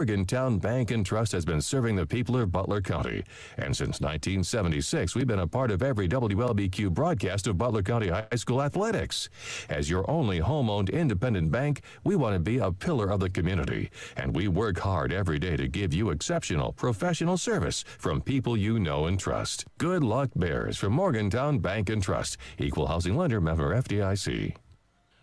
Morgantown Bank and Trust has been serving the people of Butler County. And since 1976, we've been a part of every WLBQ broadcast of Butler County High School athletics. As your only home-owned independent bank, we want to be a pillar of the community. And we work hard every day to give you exceptional professional service from people you know and trust. Good luck, Bears, from Morgantown Bank and Trust. Equal housing lender, member FDIC.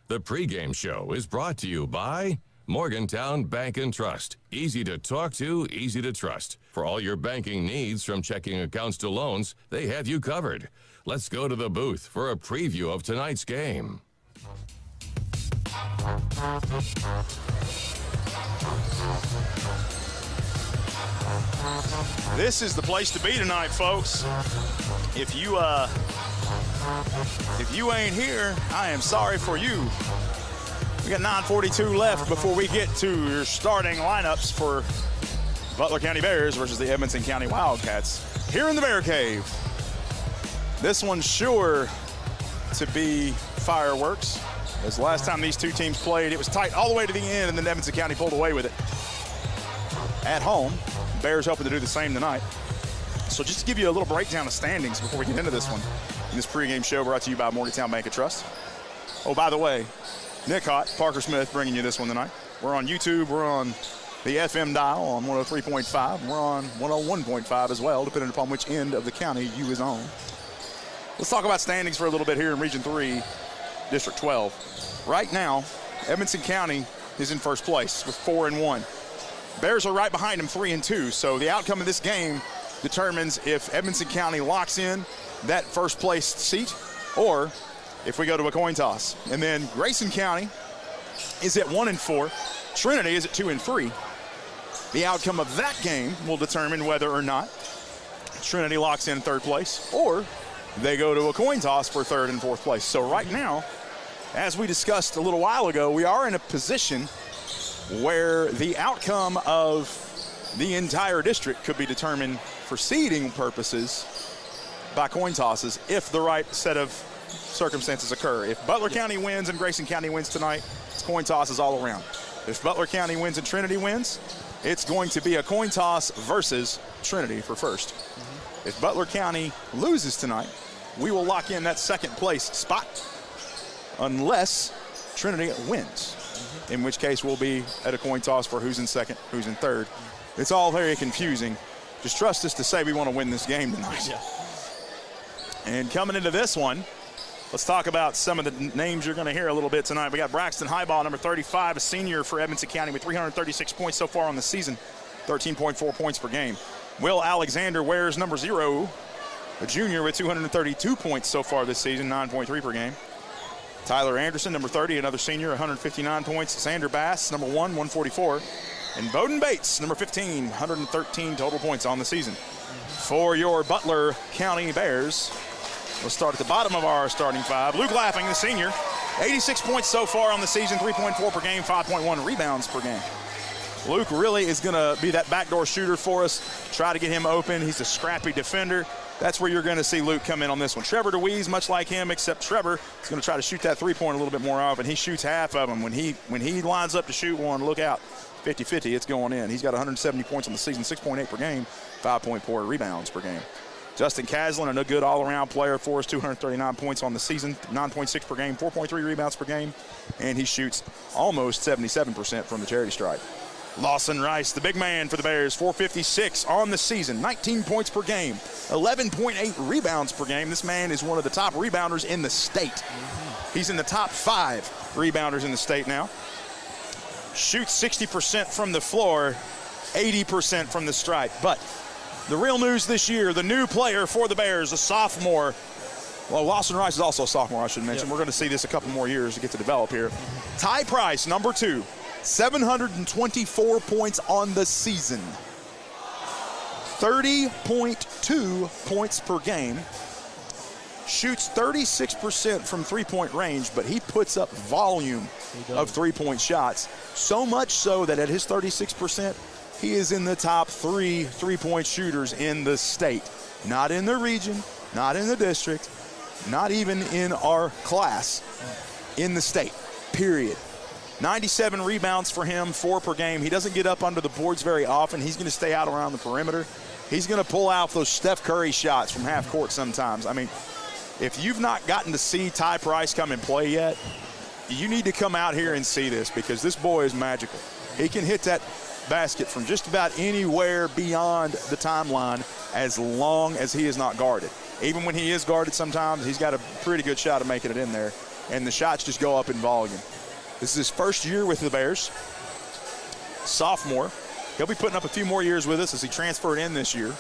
The pregame show is brought to you by Morgantown Bank and Trust. Easy to talk to, easy to trust. For all your banking needs, from checking accounts to loans, they have you covered. Let's go to the booth for a preview of tonight's game. This is the place to be tonight, folks. If you ain't here, I am sorry for you. We got 9:42 left before we get to your starting lineups for Butler County Bears versus the Edmonson County Wildcats here in the Bear Cave. This one's sure to be fireworks, as the last time these two teams played, it was tight all the way to the end, and then Edmonson County pulled away with it. At home, Bears hoping to do the same tonight. So just to give you a little breakdown of standings before we get into this one, in this pregame show brought to you by Morgantown Bank and Trust. Oh, by the way, Nick Hott, Parker Smith bringing you this one tonight. We're on YouTube. We're on the FM dial on 103.5. We're on 101.5 as well, depending upon which end of the county you is on. Let's talk about standings for a little bit here in Region 3, District 12. Right now, Edmonson County is in first place with 4-1. Bears are right behind them, 3-2. So the outcome of this game determines if Edmonson County locks in that first place seat or if we go to a coin toss. And then Grayson County is at 1-4. Trinity is at 2-3. The outcome of that game will determine whether or not Trinity locks in third place or they go to a coin toss for third and fourth place. So right now, as we discussed a little while ago, we are in a position where the outcome of the entire district could be determined for seeding purposes by coin tosses if the right set of circumstances occur. If Butler County wins and Grayson County wins tonight, it's coin tosses all around. If Butler County wins and Trinity wins, it's going to be a coin toss versus Trinity for first. If Butler County loses tonight, we will lock in that second place spot unless Trinity wins, in which case we'll be at a coin toss for who's in second, who's in third. It's all very confusing. Just trust us to say we want to win this game tonight. Yeah. And coming into this one, let's talk about some of the names you're going to hear a little bit tonight. We got Braxton Highball, number 35, a senior for Edmonson County with 336 points so far on the season, 13.4 points per game. Will Alexander wears number 0, a junior with 232 points so far this season, 9.3 per game. Tyler Anderson, number 30, another senior, 159 points. Xander Bass, number 1, 144. And Bowden Bates, number 15, 113 total points on the season. For your Butler County Bears, we'll start at the bottom of our starting five. Luke Laughing, the senior, 86 points so far on the season, 3.4 per game, 5.1 rebounds per game. Luke really is going to be that backdoor shooter for us. Try to get him open. He's a scrappy defender. That's where you're going to see Luke come in on this one. Trevor DeWeese, much like him, except Trevor is going to try to shoot that three-point a little bit more often. He shoots half of them. When he lines up to shoot one, look out. 50-50, it's going in. He's got 170 points on the season, 6.8 per game, 5.4 rebounds per game. Justin Caslin, a good all-around player for us, 239 points on the season, 9.6 per game, 4.3 rebounds per game, and he shoots almost 77% from the charity stripe. Lawson Rice, the big man for the Bears, 456 on the season, 19 points per game, 11.8 rebounds per game. This man is one of the top rebounders in the state. He's in the top 5 rebounders in the state now. Shoots 60% from the floor, 80% from the stripe. But the real news this year, the new player for the Bears, a sophomore. Well, Lawson Rice is also a sophomore, I should mention. Yep. We're going to see this a couple more years to get to develop here. Ty Price, number 2, 724 points on the season. 30.2 points per game. Shoots 36% from three-point range, but he puts up volume of three-point shots. So much so that at his 36%, he is in the top 3 three-point shooters in the state. Not in the region, not in the district, not even in our class, in the state, period. 97 rebounds for him, 4 per game. He doesn't get up under the boards very often. He's going to stay out around the perimeter. He's going to pull out those Steph Curry shots from half court sometimes. I mean, if you've not gotten to see Ty Price come and play yet, you need to come out here and see this, because this boy is magical. He can hit that basket from just about anywhere beyond the timeline as long as he is not guarded. Even when he is guarded sometimes, he's got a pretty good shot of making it in there, and the shots just go up in volume. This is his first year with the Bears. Sophomore. He'll be putting up a few more years with us as he transferred in this year.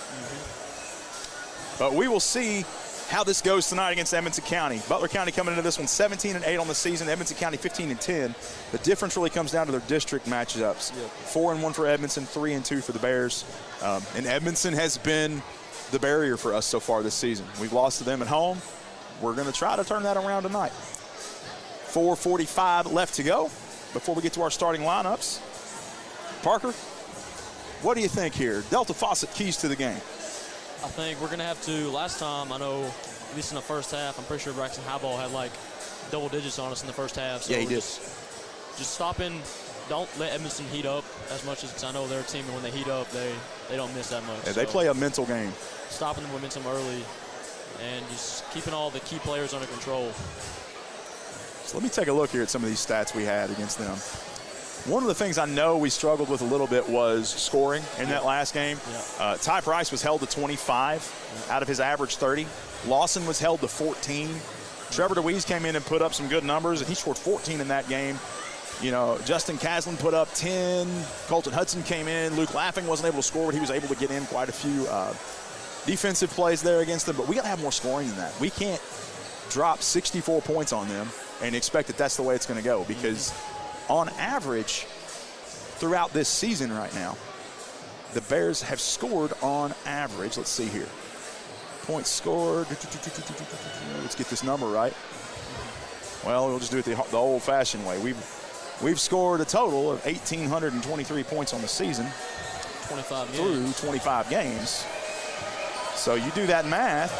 But we will see how this goes tonight against Edmonson County. Butler County coming into this one 17-8 on the season. Edmonson County 15-10. The difference really comes down to their district matchups. 4-1 for Edmonson, 3-2 for the Bears. And Edmonson has been the barrier for us so far this season. We've lost to them at home. We're going to try to turn that around tonight. 4:45 left to go before we get to our starting lineups. Parker, what do you think here? Delta Faucet keys to the game. I think we're going to have to, last time, I know, at least in the first half, I'm pretty sure Braxton Highball had like double digits on us in the first half. So yeah, he did. Just stopping, don't let Edmonton heat up as much as, because I know they're a team, and when they heat up, they don't miss that much. Yeah, they play a mental game. Stopping the momentum early and just keeping all the key players under control. So let me take a look here at some of these stats we had against them. One of the things I know we struggled with a little bit was scoring in that last game. Ty Price was held to 25 out of his average 30. Lawson was held to 14. Trevor DeWeese came in and put up some good numbers, and he scored 14 in that game. You know, Justin Caslin put up 10. Colton Hudson came in. Luke Laughing wasn't able to score, but he was able to get in quite a few defensive plays there against them. But we got to have more scoring than that. We can't drop 64 points on them and expect that that's the way it's going to go, because on average throughout this season right now, the Bears have scored on average, let's see here, points scored, let's get this number right. Well, we'll just do it the old-fashioned way. We've scored a total of 1,823 points on the season 25 through games. 25 games. So you do that math,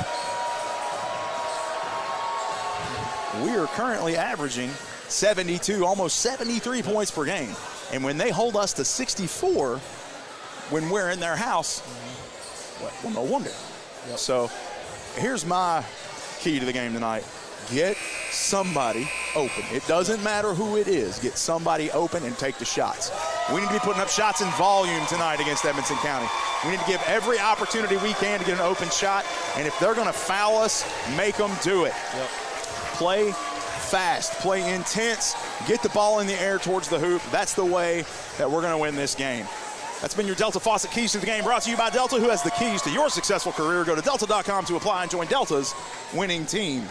we are currently averaging 72, almost 73 points per game. And when they hold us to 64 when we're in their house, well, no wonder. So here's my key to the game tonight. Get somebody open. It doesn't matter who it is. Get somebody open and take the shots. We need to be putting up shots in volume tonight against Edmonson County. We need to give every opportunity we can to get an open shot. And if they're going to foul us, make them do it. Play fast, play intense, get the ball in the air towards the hoop. That's the way that we're going to win this game. That's been your Delta Faucet Keys to the Game, brought to you by Delta, who has the keys to your successful career. Go to delta.com to apply and join Delta's winning team.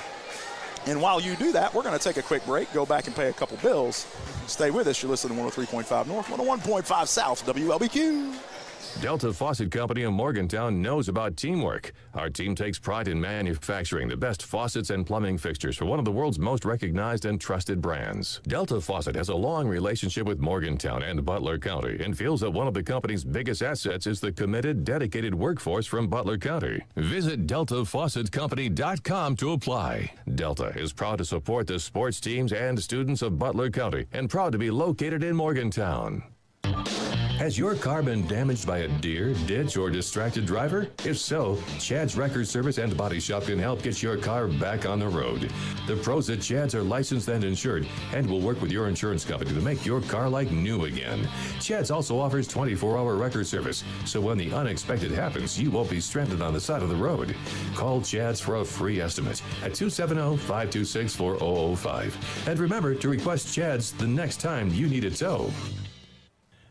And while you do that, we're going to take a quick break, go back and pay a couple bills. Stay with us. You're listening to 103.5 North, 101.5 South, WLBQ. Delta Faucet Company in Morgantown knows about teamwork. Our team takes pride in manufacturing the best faucets and plumbing fixtures for one of the world's most recognized and trusted brands. Delta Faucet has a long relationship with Morgantown and Butler County and feels that one of the company's biggest assets is the committed, dedicated workforce from Butler County. Visit DeltaFaucetCompany.com to apply. Delta is proud to support the sports teams and students of Butler County and proud to be located in Morgantown. Has your car been damaged by a deer, ditch, or distracted driver? If so, Chad's Record Service and Body Shop can help get your car back on the road. The pros at Chad's are licensed and insured and will work with your insurance company to make your car like new again. Chad's also offers 24-hour record service, so when the unexpected happens, you won't be stranded on the side of the road. Call Chad's for a free estimate at 270-526-4005. And remember to request Chad's the next time you need a tow.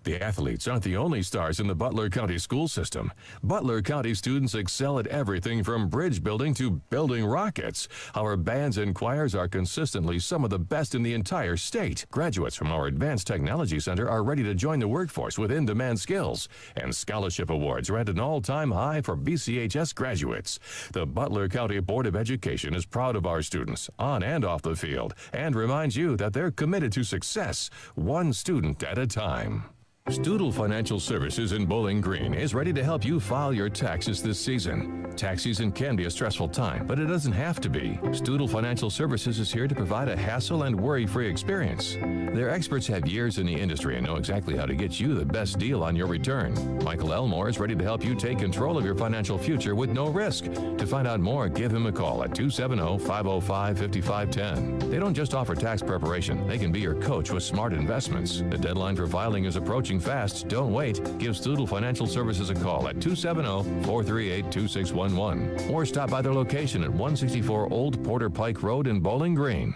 The athletes aren't the only stars in the Butler County school system. Butler County students excel at everything from bridge building to building rockets. Our bands and choirs are consistently some of the best in the entire state. Graduates from our Advanced Technology Center are ready to join the workforce with in-demand skills. And scholarship awards are at an all-time high for BCHS graduates. The Butler County Board of Education is proud of our students, on and off the field, and reminds you that they're committed to success, one student at a time. Stoodle Financial Services in Bowling Green is ready to help you file your taxes this season. Tax season can be a stressful time, but it doesn't have to be. Stoodle Financial Services is here to provide a hassle and worry-free experience. Their experts have years in the industry and know exactly how to get you the best deal on your return. Michael Elmore is ready to help you take control of your financial future with no risk. To find out more, give him a call at 270-505-5510. They don't just offer tax preparation, they can be your coach with smart investments. The deadline for filing is approaching fast. Don't wait. Give Stoodle Financial Services a call at 270-438-2611 or stop by their location at 164 Old Porter Pike Road in Bowling Green.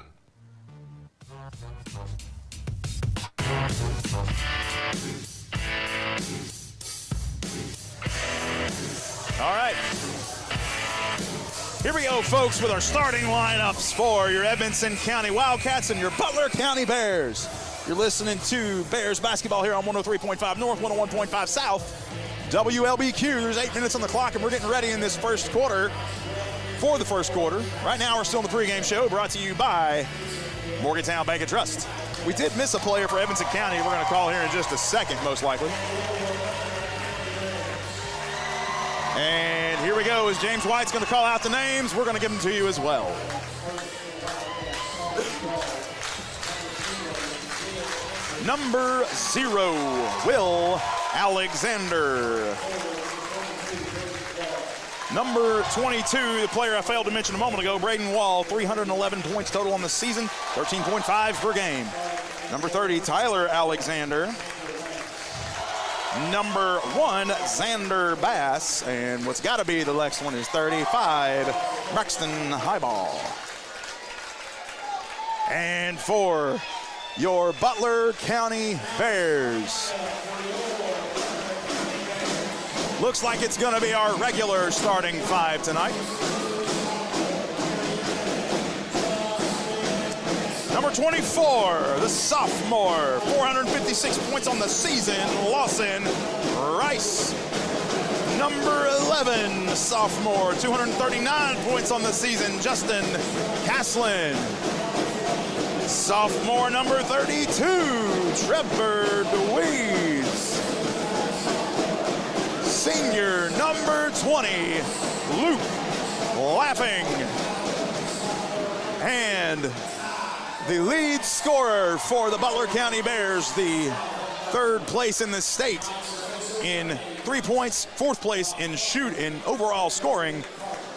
All right. Here we go, folks, with our starting lineups for your Edmonson County Wildcats and your Butler County Bears. You're listening to Bears basketball here on 103.5 North, 101.5 South. WLBQ, there's 8 minutes on the clock, and we're getting ready in this first quarter for the first quarter. Right now, we're still in the pregame show, brought to you by Morgantown Bank and Trust. We did miss a player for Edmonson County. We're going to call here in just a second, most likely. And here we go, as James White's going to call out the names. We're going to give them to you as well. Number 0, Will Alexander. Number 22, the player I failed to mention a moment ago, Braden Wall, 311 points total on the season, 13.5 per game. Number 30, Tyler Alexander. Number 1, Xander Bass. And what's got to be the next one is 35, Braxton Highball. And for your Butler County Bears, looks like it's going to be our regular starting 5 tonight. Number 24, the sophomore, 456 points on the season, Lawson Rice. Number 11, sophomore, 239 points on the season, Justin Caslin. Sophomore number 32, Trevor DeWeese. Senior number 20, Luke Laughing. And the lead scorer for the Butler County Bears, the 3rd place in the state in 3 points, 4th place in overall scoring,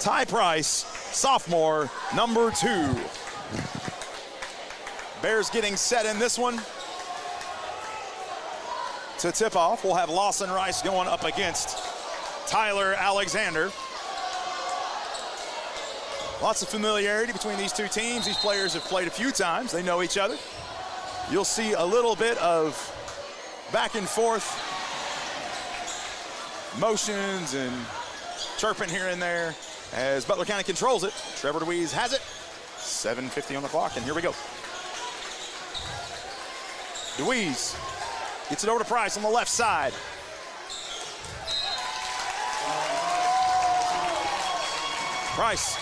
Ty Price, sophomore number 2. Bears getting set in this one to tip off. We'll have Lawson Rice going up against Tyler Alexander. Lots of familiarity between these two teams. These players have played a few times. They know each other. You'll see a little bit of back and forth motions and chirping here and there as Butler County controls it. Trevor DeWeese has it. 7:50 on the clock, and here we go. DeWeese gets it over to Price on the left side. Price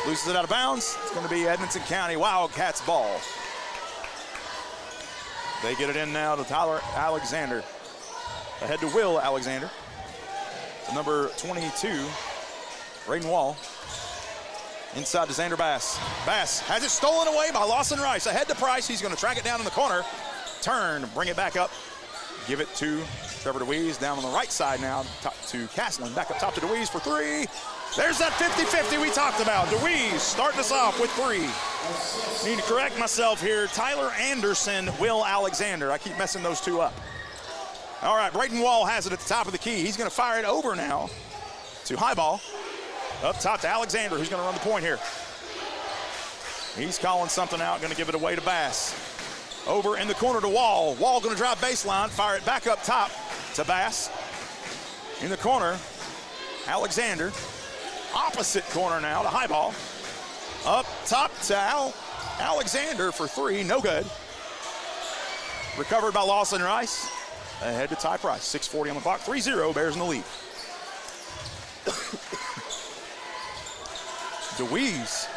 loses it out of bounds. It's going to be Edmonson County Wildcats ball. They get it in now to Tyler Alexander. Ahead to Will Alexander. To number 22, Braden Wall. Inside to Xander Bass. Bass has it stolen away by Lawson Rice. Ahead to Price. He's going to track it down in the corner. Turn, bring it back up. Give it to Trevor DeWeese down on the right side now to Caslin. Back up top to DeWeese for 3. There's that 50-50 we talked about. DeWeese starting us off with 3. Need to correct myself here. Tyler Anderson, Will Alexander. I keep messing those two up. All right, Braden Wall has it at the top of the key. He's going to fire it over now to Highball. Up top to Alexander, who's going to run the point here. He's calling something out, going to give it away to Bass. Over in the corner to Wall. Wall going to drive baseline, fire it back up top to Bass. In the corner, Alexander. Opposite corner now to Highball. Up top to Alexander for 3, no good. Recovered by Lawson Rice. Ahead to Ty Price, 6:40 on the clock, 3-0, Bears in the lead. DeWeese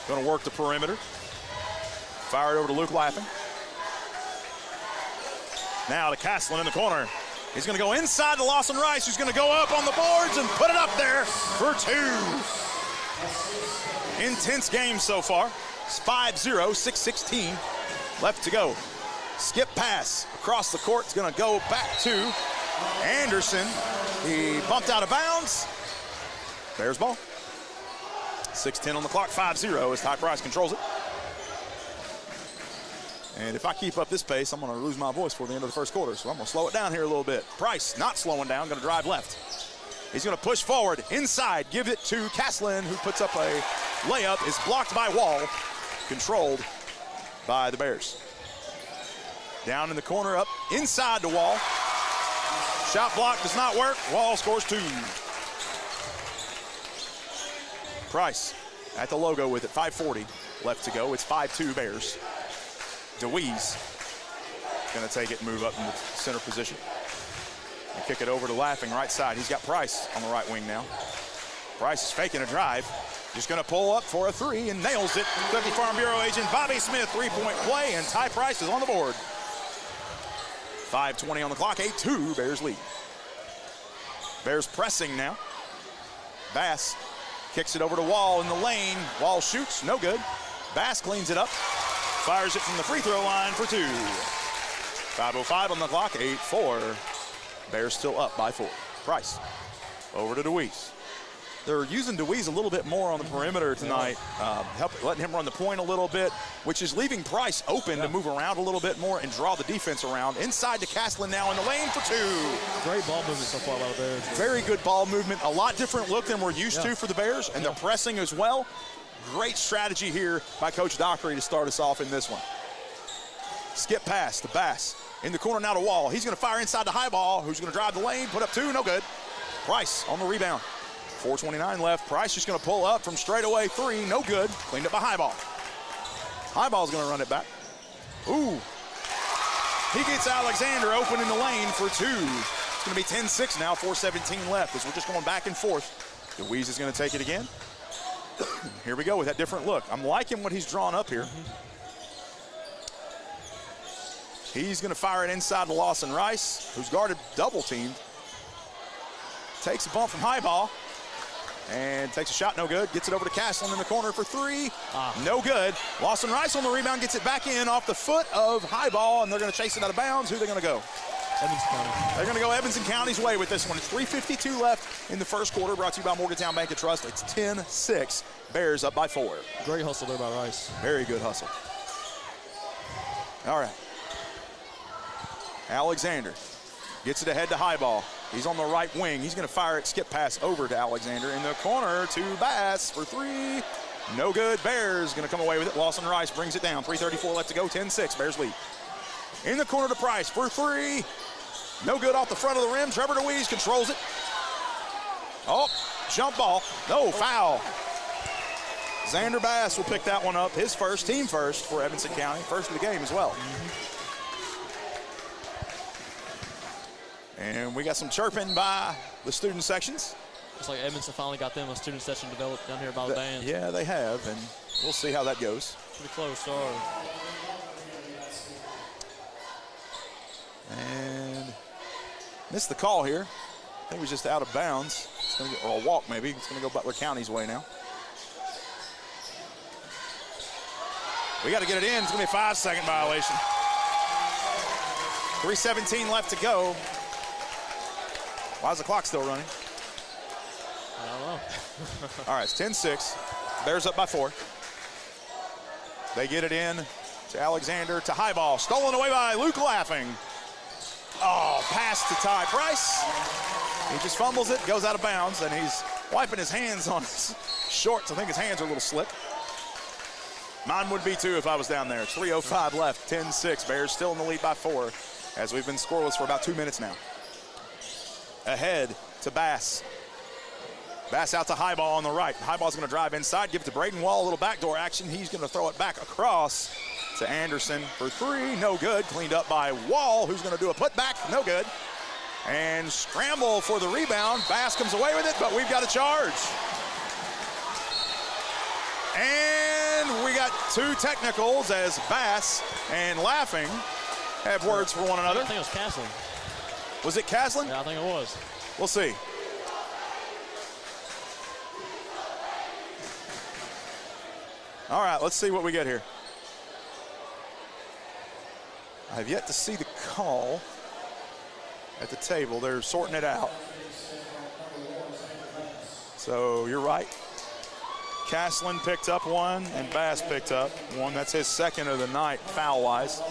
going to work the perimeter. Fire it over to Luke Laffin. Now to Castlin in the corner. He's going to go inside to Lawson Rice, who's going to go up on the boards and put it up there for 2. Intense game so far. It's 5-0, 6:16 left to go. Skip pass across the court. It's going to go back to Anderson. He bumped out of bounds. Bears ball. 6:10 on the clock, 5-0 as Ty Price controls it. And if I keep up this pace, I'm going to lose my voice before the end of the first quarter, so I'm going to slow it down here a little bit. Price not slowing down, going to drive left. He's going to push forward, inside, give it to Castlin, who puts up a layup, is blocked by Wall, controlled by the Bears. Down in the corner, up inside to Wall. Shot block does not work. Wall scores 2. Price at the logo with it, 5:40 left to go. It's 5-2 Bears. DeWeese going to take it and move up in the center position. And kick it over to Laughing right side. He's got Price on the right wing now. Price is faking a drive. Just going to pull up for a 3 and nails it. Kentucky Farm Bureau agent Bobby Smith, 3-point play, and Ty Price is on the board. 5:20 on the clock, 8-2, Bears lead. Bears pressing now. Bass kicks it over to Wall in the lane. Wall shoots, no good. Bass cleans it up. Fires it from the free throw line for 2. 5:05 on the clock, 8-4. Bears still up by 4. Price over to DeWeese. They're using DeWeese a little bit more on the perimeter tonight, letting him run the point a little bit, which is leaving Price open to move around a little bit more and draw the defense around. Inside to Castlin now in the lane for 2. Great ball movement so far by the Bears. Very good ball movement. A lot different look than we're used to for the Bears, and they're pressing as well. Great strategy here by Coach Dockery to start us off in this one. Skip pass to Bass. In the corner now to Wall. He's going to fire inside the high ball. Who's going to drive the lane, put up 2, no good. Price on the rebound. 4:29 left. Price just going to pull up from straightaway 3, no good. Cleaned up by Highball. Highball's going to run it back. Ooh. He gets Alexander open in the lane for 2. It's going to be 10-6 now, 4:17 left as we're just going back and forth. DeWeese is going to take it again. Here we go with that different look. I'm liking what he's drawn up here. He's going to fire it inside to Lawson Rice, who's guarded double teamed. Takes a bump from Highball and takes a shot, no good. Gets it over to Castlin in the corner for 3, no good. Lawson Rice on the rebound, gets it back in off the foot of Highball, and they're going to chase it out of bounds. Who are they going to go? Edmonson County. They're going to go Edmonson County's way with this one. It's 3:52 left in the first quarter, brought to you by Morgantown Bank and Trust. It's 10-6. Bears up by 4. Great hustle there by Rice. Very good hustle. All right. Alexander gets it ahead to Highball. He's on the right wing. He's going to fire it, skip pass over to Alexander. In the corner to Bass for 3. No good. Bears going to come away with it. Lawson Rice brings it down. 3:34 left to go. 10-6. Bears lead. In the corner to Price for 3. No good off the front of the rim. Trevor DeWeese controls it. Oh, jump ball. No, foul. Xander Bass will pick that one up. His first, team first for Edmonson County. First of the game as well. And we got some chirping by the student sections. Looks like Edmonton finally got them a student session developed down here by the band. Yeah, they have, and we'll see how that goes. Pretty close start. And missed the call here. I think it was just out of bounds. It's gonna or a walk maybe. It's going to go Butler County's way now. We got to get it in. It's going to be a 5-second violation. 3:17 left to go. Why is the clock still running? I don't know. All right, it's 10-6. Bears up by 4. They get it in to Alexander, to Highball. Stolen away by Luke Laughing. Oh, pass to Ty Price. He just fumbles it, goes out of bounds, and he's wiping his hands on his shorts. I think his hands are a little slick. Mine would be too if I was down there. It's 3:05 left, 10-6. Bears still in the lead by 4 as we've been scoreless for about 2 minutes now. Ahead to Bass. Bass out to Highball on the right. Highball's going to drive inside, give it to Braden Wall, a little backdoor action. He's going to throw it back across to Anderson for 3. No good. Cleaned up by Wall, who's going to do a putback. No good. And scramble for the rebound. Bass comes away with it, but we've got a charge. And we got 2 technicals as Bass and Laughing have words for one another. I think it was Castlin. Was it Castlin? Yeah, I think it was. We'll see. All right, let's see what we get here. I have yet to see the call at the table. They're sorting it out. So you're right. Castlin picked up one, and Bass picked up one. That's his second of the night, foul-wise.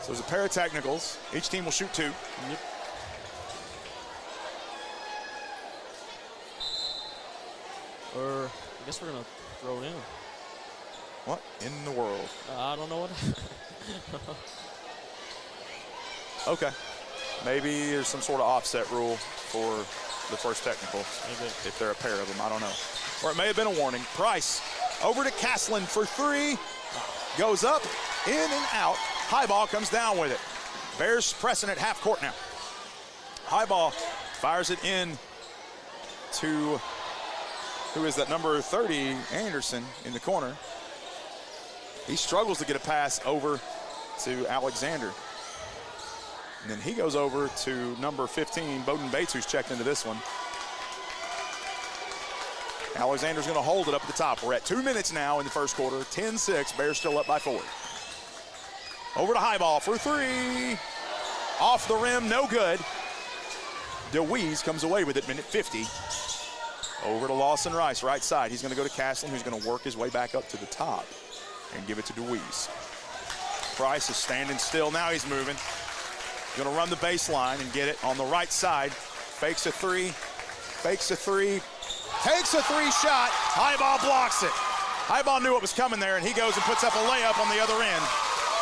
So there's a pair of technicals. Each team will shoot 2. Yep. Or I guess we're going to throw it in. What in the world? I don't know what. Okay. Maybe there's some sort of offset rule for the first technical. Maybe. If they're a pair of them, I don't know. Or it may have been a warning. Price over to Castlin for 3. Goes up, in and out. High ball comes down with it. Bears pressing at half court now. High ball fires it in to, who is that, number 30, Anderson in the corner. He struggles to get a pass over to Alexander. And then he goes over to number 15, Bowden Bates, who's checked into this one. Alexander's going to hold it up at the top. We're at 2 minutes now in the first quarter. 10-6, Bears still up by 4. Over to high ball for 3. Off the rim, no good. DeWeese comes away with it, minute 50. Over to Lawson Rice, right side. He's going to go to Castlin, who's going to work his way back up to the top and give it to DeWeese. Price is standing still. Now he's moving. Going to run the baseline and get it on the right side. Fakes a 3. Fakes a 3. Takes a 3 shot. High ball blocks it. High ball knew what was coming there, and he goes and puts up a layup on the other end.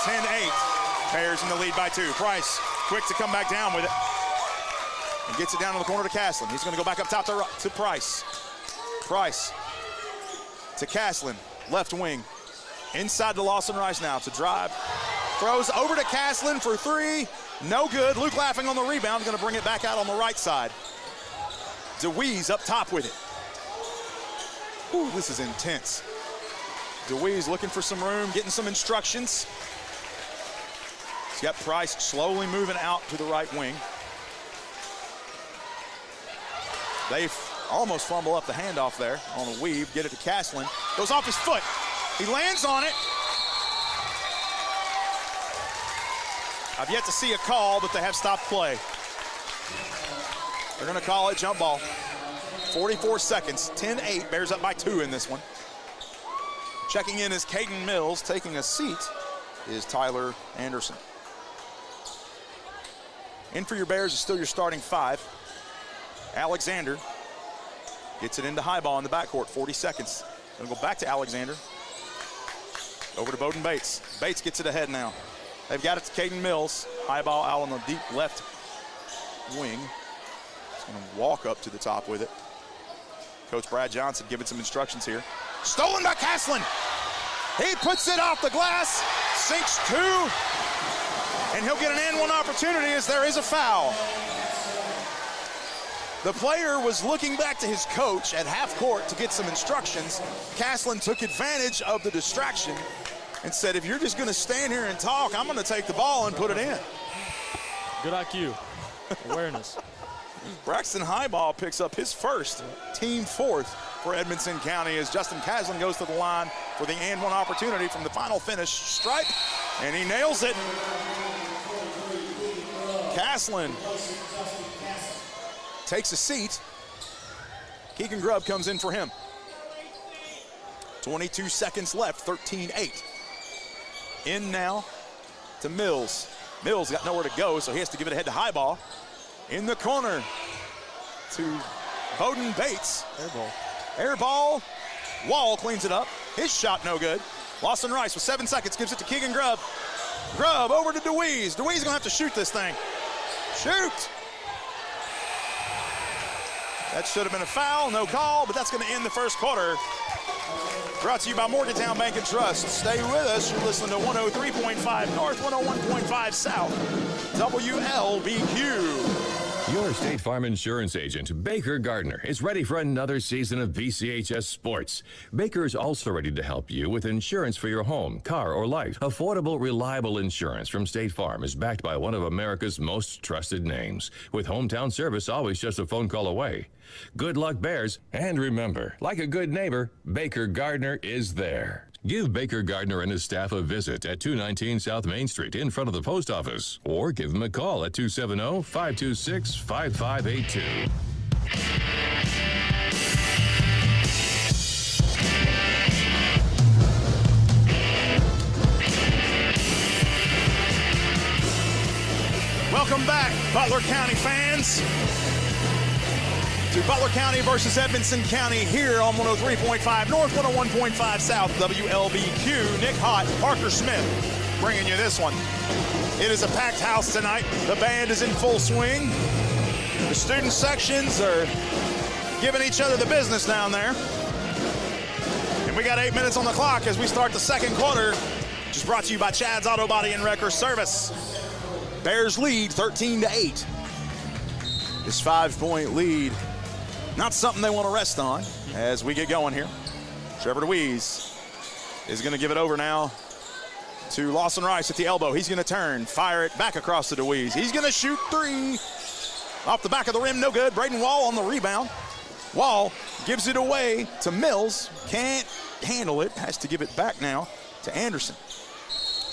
10-8. Bears in the lead by 2. Price quick to come back down with it. And gets it down in the corner to Castlin. He's going to go back up top to Price. Price to Castlin. Left wing. Inside to Lawson Rice now to drive. Throws over to Castlin for 3. No good. Luke Laughing on the rebound. Going to bring it back out on the right side. DeWeese up top with it. Ooh, this is intense. DeWeese looking for some room, getting some instructions. He's got Price slowly moving out to the right wing. They almost fumble up the handoff there on a weave. Get it to Castlin. Goes off his foot. He lands on it. I've yet to see a call, but they have stopped play. They're going to call it jump ball. 44 seconds, 10-8. Bears up by 2 in this one. Checking in is Caden Mills. Taking a seat is Tyler Anderson. In for your Bears is still your starting 5. Alexander gets it into high ball in the backcourt. 40 seconds. Going to go back to Alexander. Over to Bowden Bates. Bates gets it ahead now. They've got it to Caden Mills. High ball out on the deep left wing. He's going to walk up to the top with it. Coach Brad Johnson giving some instructions here. Stolen by Castlin. He puts it off the glass. Sinks 2. And he'll get an and 1 opportunity as there is a foul. The player was looking back to his coach at half court to get some instructions. Castlin took advantage of the distraction and said, if you're just going to stand here and talk, I'm going to take the ball and put it in. Good IQ. Awareness. Braxton Highball picks up his first, team 4th for Edmonson County as Justin Castlin goes to the line for the and 1 opportunity from the final finish stripe, and he nails it. Castlin takes a seat. Keegan Grubb comes in for him. 22 seconds left, 13-8. In now to Mills. Mills got nowhere to go, so he has to give it ahead to Highball. In the corner to Bowden Bates. Air ball. Air ball. Wall cleans it up. His shot no good. Lawson Rice with 7 seconds gives it to Keegan Grubb. Grubb over to DeWeese. DeWeese gonna have to shoot this thing. Shoot! That should have been a foul, no call, but that's gonna end the first quarter. Brought to you by Morgantown Bank and Trust. Stay with us. You're listening to 103.5 North, 101.5 South. WLBQ. Your State Farm insurance agent, Baker Gardner, is ready for another season of BCHS sports. Baker is also ready to help you with insurance for your home, car, or life. Affordable, reliable insurance from State Farm is backed by one of America's most trusted names, with hometown service always just a phone call away. Good luck, Bears, and remember, like a good neighbor, Baker Gardner is there. Give Baker Gardner and his staff a visit at 219 South Main Street in front of the post office, or give him a call at 270-526-5582. Welcome back, Butler County fans, to Butler County versus Edmonson County here on 103.5 North, 101.5 South, WLBQ. Nick Hott, Parker Smith bringing you this one. It is a packed house tonight. The band is in full swing. The student sections are giving each other the business down there. And we got 8 minutes on the clock as we start the second quarter. Just brought to you by Chad's Auto Body and Wrecker Service. Bears lead 13-8. This 5-point lead, not something they want to rest on as we get going here. Trevor DeWeese is going to give it over now to Lawson Rice at the elbow. He's going to turn, fire it back across to DeWeese. He's going to shoot three. Off the back of the rim, no good. Braden Wall on the rebound. Wall gives it away to Mills. Can't handle it. Has to give it back now to Anderson.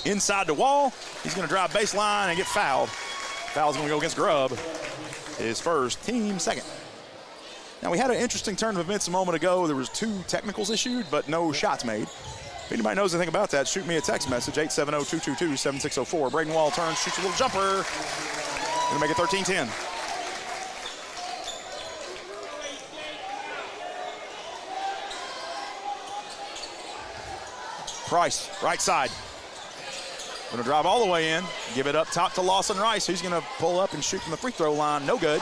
Inside to Wall. He's going to drive baseline and get fouled. Foul's going to go against Grubb. His first, team second. Now, we had an interesting turn of events a moment ago. There was 2 technicals issued, but no shots made. If anybody knows anything about that, shoot me a text message, 870-222-7604. Braden Wall turns, shoots a little jumper. Going to make it 13-10. Price, right side. Going to drive all the way in, give it up top to Lawson Rice, who's going to pull up and shoot from the free throw line. No good.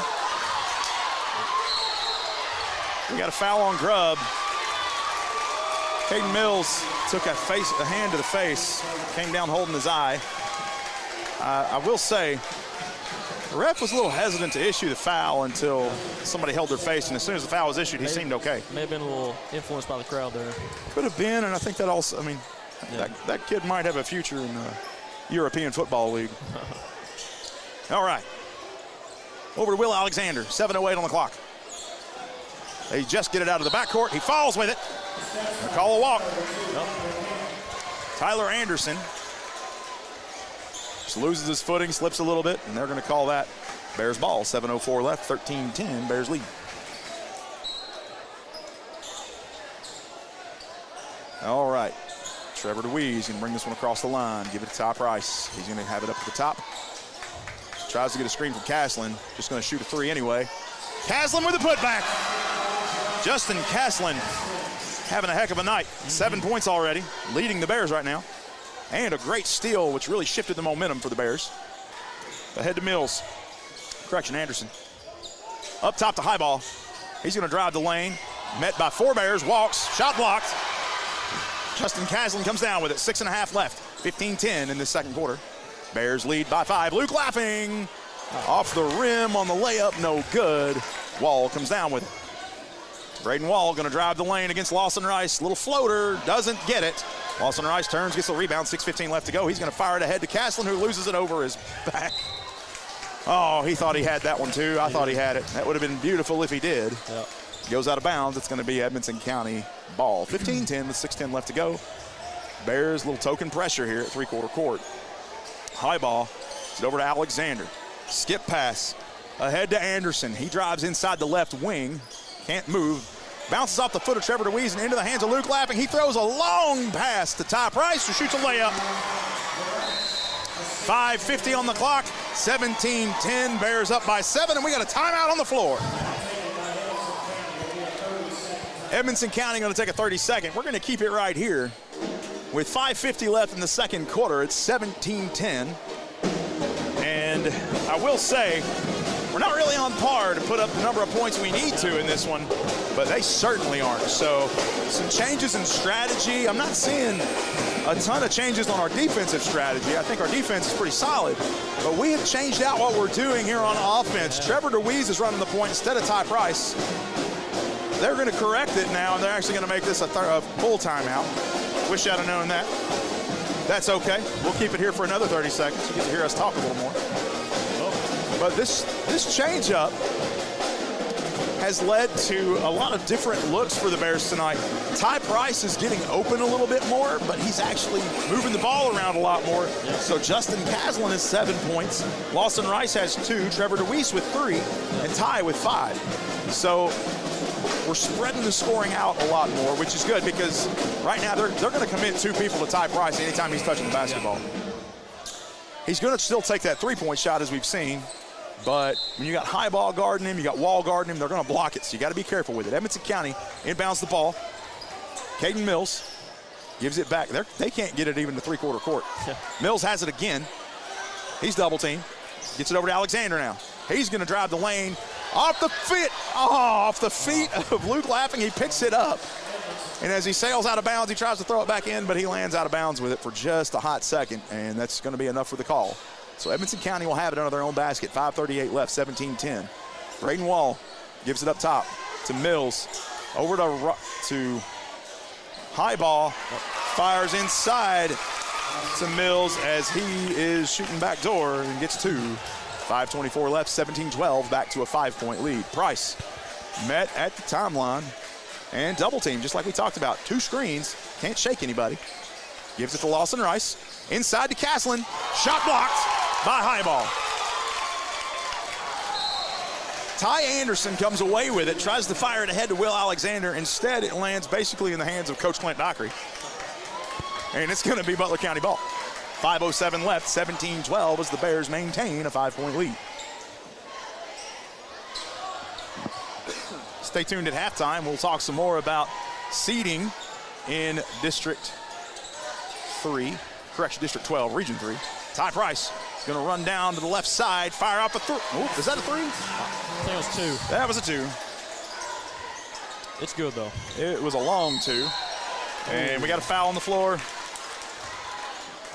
We got a foul on Grubb. Caden Mills took a hand to the face, came down holding his eye. I will say, the ref was a little hesitant to issue the foul until somebody held their face, and as soon as the foul was issued, he seemed okay. May have been a little influenced by the crowd there. Could have been, and I think that also, I mean, yeah. that kid might have a future in the European Football League. All right. Over to Will Alexander, 7:08 on the clock. They just get it out of the backcourt. He falls with it. They call a walk. Yep. Tyler Anderson just loses his footing, slips a little bit, and they're going to call that Bears ball. 7:04 left, 13-10, Bears lead. All right. Trevor DeWeese going to bring this one across the line, give it to Ty Price. He's going to have it up at the top. Tries to get a screen from Caslin. Just going to shoot a 3 anyway. Caslin with a putback. Justin Caslin having a heck of a night. 7 points already, leading the Bears right now. And a great steal, which really shifted the momentum for the Bears. Ahead to Mills. Correction, Anderson. Up top to Highball. He's going to drive the lane. Met by 4 Bears, walks, shot blocked. Justin Caslin comes down with it, 6.5 left. 15-10 in this second quarter. Bears lead by 5. Luke Lapping off the rim on the layup, no good. Wall comes down with it. Braden Wall going to drive the lane against Lawson Rice. Little floater, doesn't get it. Lawson Rice turns, gets the rebound, 6:15 left to go. He's going to fire it ahead to Caslin, who loses it over his back. Oh, he thought he had that one too. I thought he had it. That would have been beautiful if he did. Yep. Goes out of bounds. It's going to be Edmonson County ball. 15-10 with 6:10 left to go. Bears, little token pressure here at three-quarter court. High ball. It's over to Alexander. Skip pass. Ahead to Anderson. He drives inside the left wing. Can't move. Bounces off the foot of Trevor DeWeese and into the hands of Luke Lapping. He throws a long pass to Ty Price, who shoots a layup. 5:50 on the clock. 17-10. Bears up by 7, and we got a timeout on the floor. Edmonson County going to take a 30-second. We're going to keep it right here. With 5:50 left in the second quarter, it's 17-10. And I will say, we're not really on par to put up the number of points we need to in this one, but they certainly aren't. So some changes in strategy. I'm not seeing a ton of changes on our defensive strategy. I think our defense is pretty solid, but we have changed out what we're doing here on offense. Trevor DeWeese is running the point instead of Ty Price. They're going to correct it now, and they're actually going to make this a full timeout. Wish I'd have known that. That's okay. We'll keep it here for another 30 seconds. You get to hear us talk a little more. But this change-up has led to a lot of different looks for the Bears tonight. Ty Price is getting open a little bit more, but he's actually moving the ball around a lot more. So Justin Caslin has 7 points. Lawson Rice has 2. Trevor DeWeese with 3. And Ty with 5. So we're spreading the scoring out a lot more, which is good because right now they're going to commit 2 people to Ty Price anytime he's touching the basketball. He's going to still take that 3-point shot as we've seen. But when you got high ball guarding him, you got wall guarding him, they're going to block it. So you got to be careful with it. Edmonson County inbounds the ball. Caden Mills gives it back. They can't get it even to three-quarter court. Mills has it again. He's double teamed. Gets it over to Alexander now. He's going to drive the lane off the feet of Luke Laughing. He picks it up. And as he sails out of bounds, he tries to throw it back in, but he lands out of bounds with it for just a hot second, and that's going to be enough for the call. So Edmonson County will have it under their own basket. 5:38 left, 17-10. Braden Wall gives it up top to Mills. Over to high ball. Fires inside to Mills as he is shooting back door and gets 2. 5:24 left, 17-12. Back to a 5-point lead. Price met at the timeline and double team, just like we talked about. 2 screens. Can't shake anybody. Gives it to Lawson Rice. Inside to Caslin. Shot blocked by Highball. Ty Anderson comes away with it, tries to fire it ahead to Will Alexander. Instead, it lands basically in the hands of Coach Clint Dockery. And it's going to be Butler County ball. 5:07 left, 17-12 as the Bears maintain a 5-point lead. Stay tuned at halftime. We'll talk some more about seeding in District 12, Region 3. Ty Price is going to run down to the left side, fire up a 3. Oh, is that a 3? I think it was 2. That was a 2. It's good, though. It was a long 2. And we got a foul on the floor.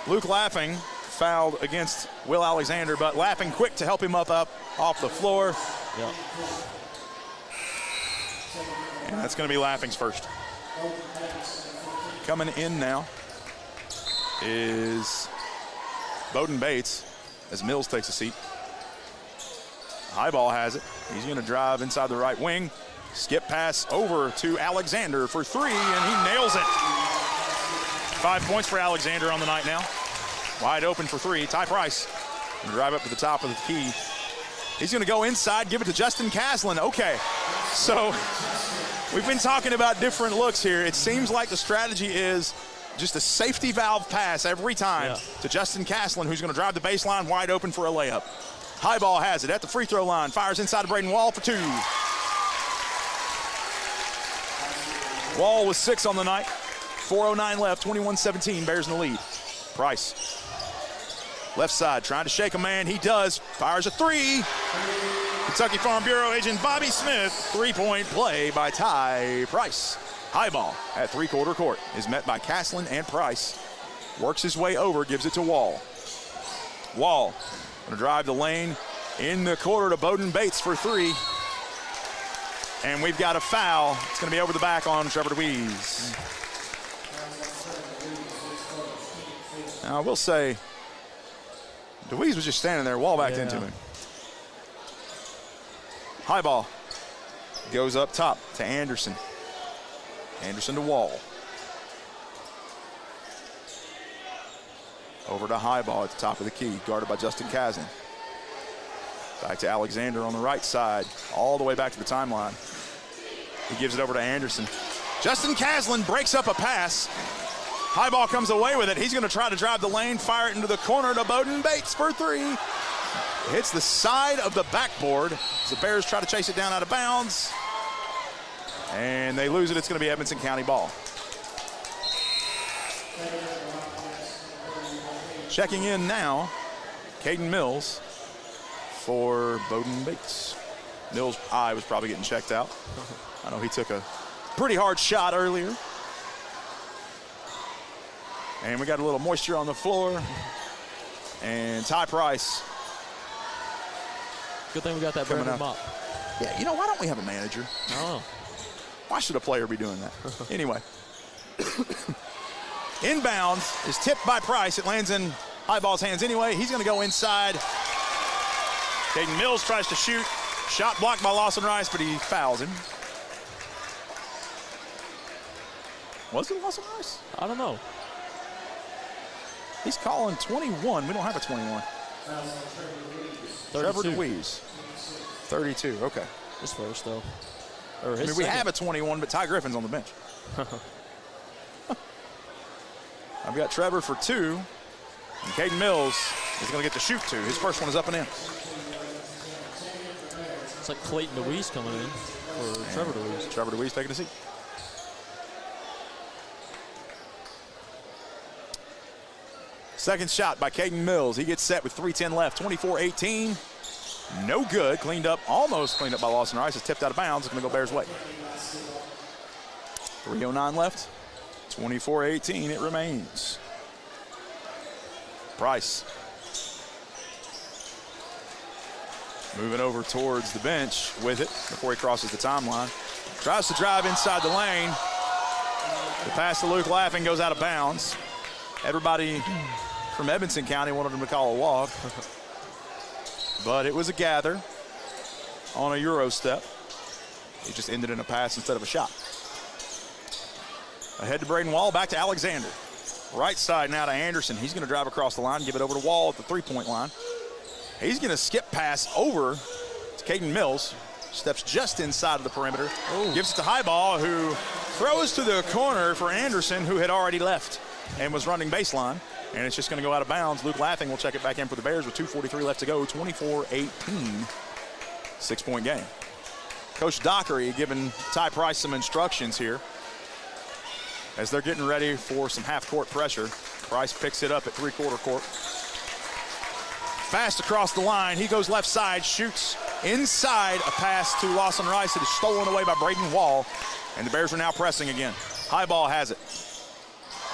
Luke Laughing fouled against Will Alexander, but Laughing quick to help him up off the floor. Yeah. And that's going to be Laughing's first. Coming in now is Bowden Bates as Mills takes a seat. Highball has it. He's going to drive inside the right wing. Skip pass over to Alexander for 3, and he nails it. 5 points for Alexander on the night now. Wide open for 3. Ty Price going to drive up to the top of the key. He's going to go inside, give it to Justin Caslin. Okay, so we've been talking about different looks here. It seems like the strategy is just a safety valve pass every time to Justin Caslin, who's going to drive the baseline wide open for a layup. Highball has it at the free throw line. Fires inside to Braden Wall for 2. Wall with 6 on the night. 4:09 left, 21-17. Bears in the lead. Price. Left side, trying to shake a man. He does. Fires a 3. Kentucky Farm Bureau agent Bobby Smith. 3-point play by Ty Price. Highball at three-quarter court is met by Caslin and Price. Works his way over, gives it to Wall. Wall going to drive the lane in the quarter to Bowden Bates for 3. And we've got a foul. It's going to be over the back on Trevor DeWeese. Now, I will say, DeWeese was just standing there. Wall backed into him. Highball goes up top to Anderson. Anderson to Wall. Over to Highball at the top of the key, guarded by Justin Caslin. Back to Alexander on the right side, all the way back to the timeline. He gives it over to Anderson. Justin Caslin breaks up a pass. Highball comes away with it. He's going to try to drive the lane, fire it into the corner to Bowden Bates for 3. Hits the side of the backboard as the Bears try to chase it down out of bounds. And they lose it. It's going to be Edmonson County ball. Checking in now, Caden Mills for Bowden Bates. Mills' eye was probably getting checked out. I know he took a pretty hard shot earlier. And we got a little moisture on the floor. And Ty Price. Good thing we got that brand new mop. Yeah, you know, why don't we have a manager? I don't know. Why should a player be doing that? Anyway. Inbounds is tipped by Price. It lands in Highball's hands anyway. He's going to go inside. Caden Mills tries to shoot. Shot blocked by Lawson Rice, but he fouls him. Was it Lawson Rice? I don't know. He's calling 21. We don't have a 21. 32. Trevor DeWeese. 32, okay. His first, though. I mean, we have a 21, but Ty Griffin's on the bench. I've got Trevor for 2. And Caden Mills is going to get to shoot 2. His first one is up and in. It's like Clayton DeWeese coming in for Trevor DeWeese. Trevor DeWeese taking a seat. Second shot by Caden Mills. He gets set with 3:10 left. 24-18. No good. Cleaned up, almost cleaned up by Lawson Rice. It's tipped out of bounds. It's going to go Bears' way. 3:09 left. 24-18 it remains. Price. Moving over towards the bench with it before he crosses the timeline. Tries to drive inside the lane. The pass to Luke Laughing goes out of bounds. Everybody from Edmonson County wanted him to call a walk. But it was a gather on a Euro step. It just ended in a pass instead of a shot. Ahead to Braden Wall, back to Alexander. Right side now to Anderson. He's going to drive across the line, give it over to Wall at the three-point line. He's going to skip pass over to Caden Mills. Steps just inside of the perimeter. Ooh. Gives it to Highball, who throws to the corner for Anderson, who had already left and was running baseline. And it's just going to go out of bounds. Luke Laughing will check it back in for the Bears with 2:43 left to go. 24-18, 6-point game. Coach Dockery giving Ty Price some instructions here as they're getting ready for some half-court pressure. Price picks it up at three-quarter court. Fast across the line. He goes left side, shoots inside. A pass to Lawson Rice that is stolen away by Braden Wall. And the Bears are now pressing again. Highball has it.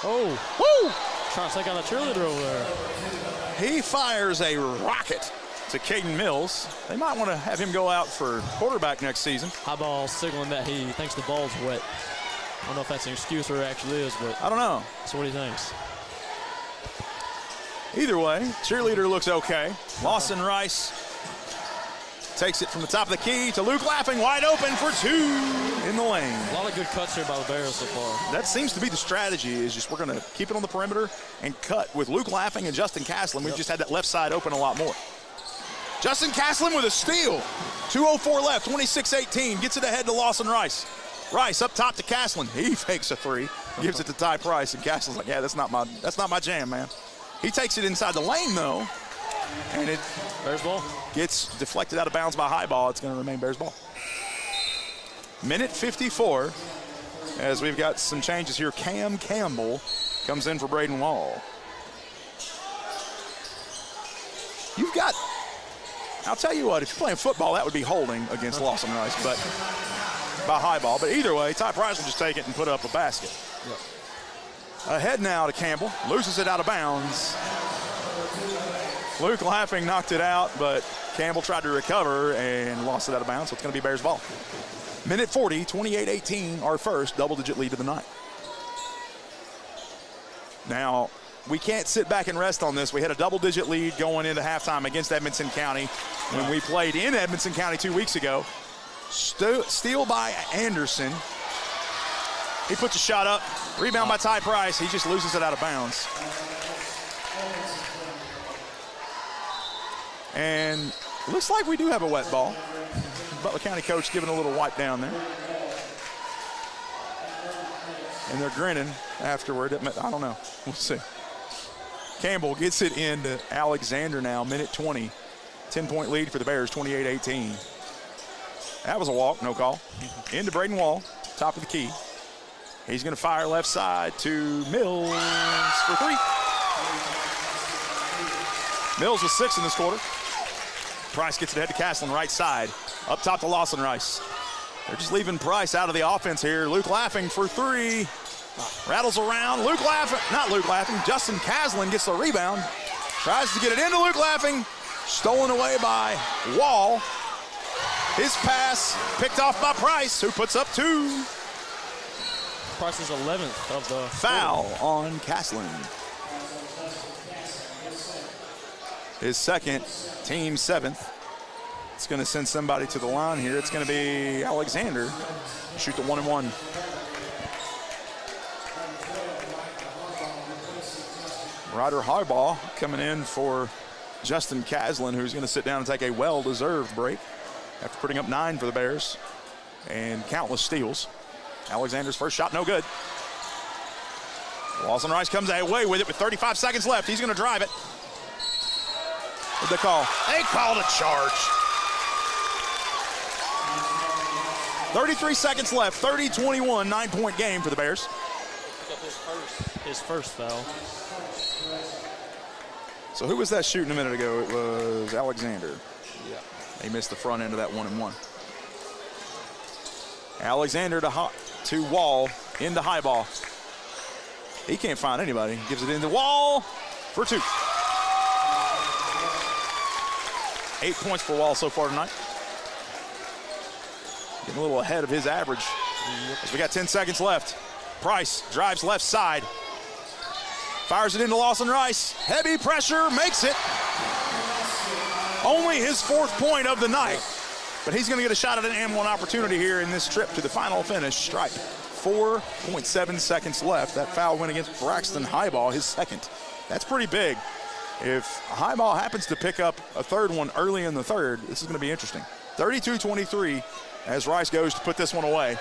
Oh. Woo! Trying to take on a cheerleader over there. He fires a rocket to Caden Mills. They might want to have him go out for quarterback next season. Highball signaling that he thinks the ball's wet. I don't know if that's an excuse or it actually is, but I don't know. That's what he thinks. Either way, cheerleader looks okay. Lawson Rice takes it from the top of the key to Luke Laughing, wide open for 2 in the lane. A lot of good cuts here by the Bears so far. That seems to be the strategy, is just we're going to keep it on the perimeter and cut. With Luke Laughing and Justin Castlin, we've just had that left side open a lot more. Justin Castlin with a steal. 2:04 left, 26-18, gets it ahead to Lawson Rice. Rice up top to Castlin. He fakes a 3, gives it to Ty Price, and Castlin's like, yeah, that's not my jam, man. He takes it inside the lane, though, and it Bears ball gets deflected out of bounds by Highball. It's going to remain Bears ball. Minute 54, as we've got some changes here. Cam Campbell comes in for Braden Wall. You've got, I'll tell you what, if you're playing football, that would be holding against Lawson Rice, but by Highball. But either way, Ty Price will just take it and put up a basket. Yep. Ahead now to Campbell, loses it out of bounds. Luke Laughing knocked it out, but Campbell tried to recover and lost it out of bounds, so it's going to be Bears ball. Minute 40, 28-18, our first double-digit lead of the night. Now, we can't sit back and rest on this. We had a double-digit lead going into halftime against Edmonson County when we played in Edmonson County 2 weeks ago. Steal by Anderson. He puts a shot up. Rebound by Ty Price. He just loses it out of bounds. And it looks like we do have a wet ball. Butler County coach giving a little wipe down there. And they're grinning afterward. I don't know. We'll see. Campbell gets it into Alexander now. Minute 20. 10-point lead for the Bears, 28-18. That was a walk, no call. Into Braden Wall, top of the key. He's going to fire left side to Mills for 3. Mills with 6 in this quarter. Price gets it ahead to Castlin, right side. Up top to Lawson Rice. They're just leaving Price out of the offense here. Luke Laughing for 3. Rattles around. Justin Caslin gets the rebound. Tries to get it into Luke Laughing. Stolen away by Wall. His pass picked off by Price, who puts up 2. Price's 11th of the foul on Caslin. His second, team 7th. It's going to send somebody to the line here. It's going to be Alexander. Shoot the 1-and-1. Ryder Highball coming in for Justin Caslin, who's going to sit down and take a well-deserved break after putting up 9 for the Bears and countless steals. Alexander's first shot, no good. Lawson Rice comes away with it with 35 seconds left. He's going to drive it. What'd they call? They called a charge. 33 seconds left, 30-21, 9-point game for the Bears. His first foul. So who was that shooting a minute ago? It was Alexander. Yeah. He missed the front end of that 1-and-1. Alexander to Wall, into Highball. He can't find anybody. Gives it into Wall for 2. 8 points for Wall so far tonight. Getting a little ahead of his average. As we got 10 seconds left. Price drives left side. Fires it into Lawson Rice. Heavy pressure, makes it. Only his 4th point of the night. But he's going to get a shot at an and 1 opportunity here in this trip to the final finish stripe. 4.7 seconds left. That foul went against Braxton Highball, his second. That's pretty big. If Highball happens to pick up a 3rd one early in the 3rd, this is going to be interesting. 32-23 as Rice goes to put this one away.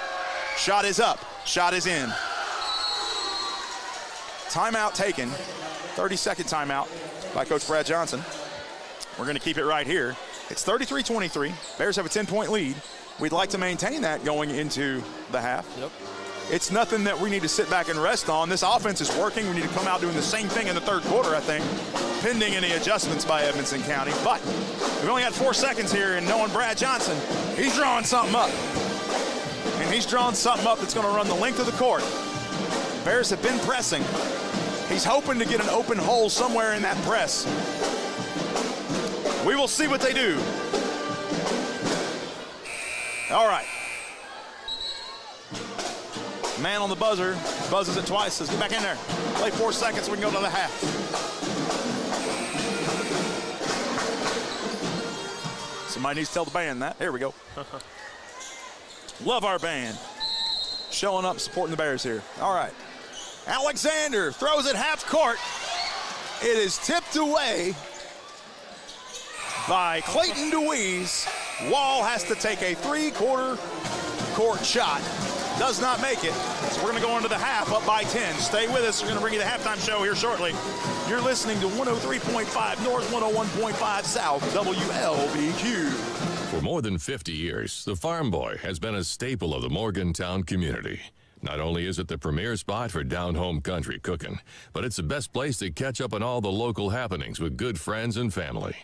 Shot is up. Shot is in. Timeout taken. 30-second timeout by Coach Brad Johnson. We're going to keep it right here. It's 33-23. Bears have a 10-point lead. We'd like to maintain that going into the half. Yep. It's nothing that we need to sit back and rest on. This offense is working. We need to come out doing the same thing in the 3rd quarter, I think, pending any adjustments by Edmonson County. But we've only got 4 seconds here, and knowing Brad Johnson, he's drawing something up. And he's drawing something up that's going to run the length of the court. Bears have been pressing. He's hoping to get an open hole somewhere in that press. We will see what they do. All right. Man on the buzzer, buzzes it twice, says get back in there. Play 4 seconds, we can go to the half. Somebody needs to tell the band that. Here we go. Love our band. Showing up, supporting the Bears here. All right. Alexander throws it half court. It is tipped away by Clayton DeWeese. Wall has to take a 3/4 court shot. Does not make it. So we're going to go into the half up by 10. Stay with us. We're going to bring you the halftime show here shortly. You're listening to 103.5 North, 101.5 South, WLBQ. For more than 50 years, the Farm Boy has been a staple of the Morgantown community. Not only is it the premier spot for down-home country cooking, but it's the best place to catch up on all the local happenings with good friends and family.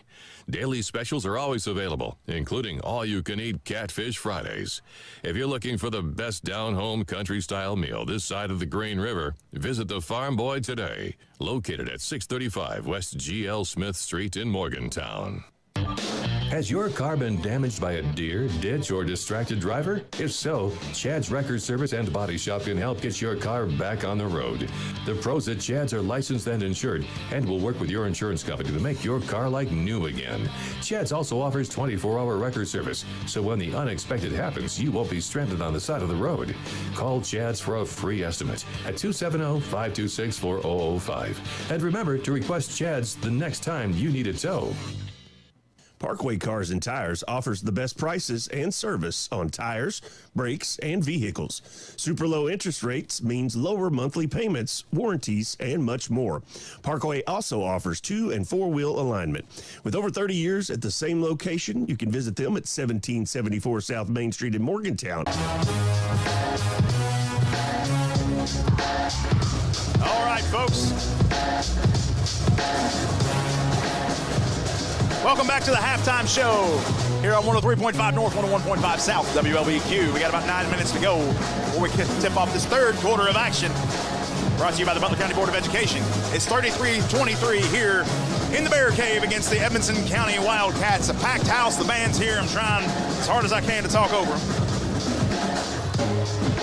Daily specials are always available, including all-you-can-eat Catfish Fridays. If you're looking for the best down-home country-style meal this side of the Green River, visit the Farm Boy today, located at 635 West G.L. Smith Street in Morgantown. Has your car been damaged by a deer, ditch, or distracted driver? If so, Chad's Record Service and Body Shop can help get your car back on the road. The pros at Chad's are licensed and insured and will work with your insurance company to make your car like new again. Chad's also offers 24-hour record service, so when the unexpected happens, you won't be stranded on the side of the road. Call Chad's for a free estimate at 270-526-4005. And remember to request Chad's the next time you need a tow. Parkway Cars and Tires offers the best prices and service on tires, brakes, and vehicles. Super low interest rates means lower monthly payments, warranties, and much more. Parkway also offers 2- and 4-wheel alignment. With over 30 years at the same location, you can visit them at 1774 South Main Street in Morgantown. All right, folks. Welcome back to the halftime show here on 103.5 North, 101.5 South, WLBQ. We got about 9 minutes to go before we tip off this third quarter of action. Brought to you by the Butler County Board of Education. It's 33-23 here in the Bear Cave against the Edmonson County Wildcats. A packed house, the band's here. I'm trying as hard as I can to talk over them.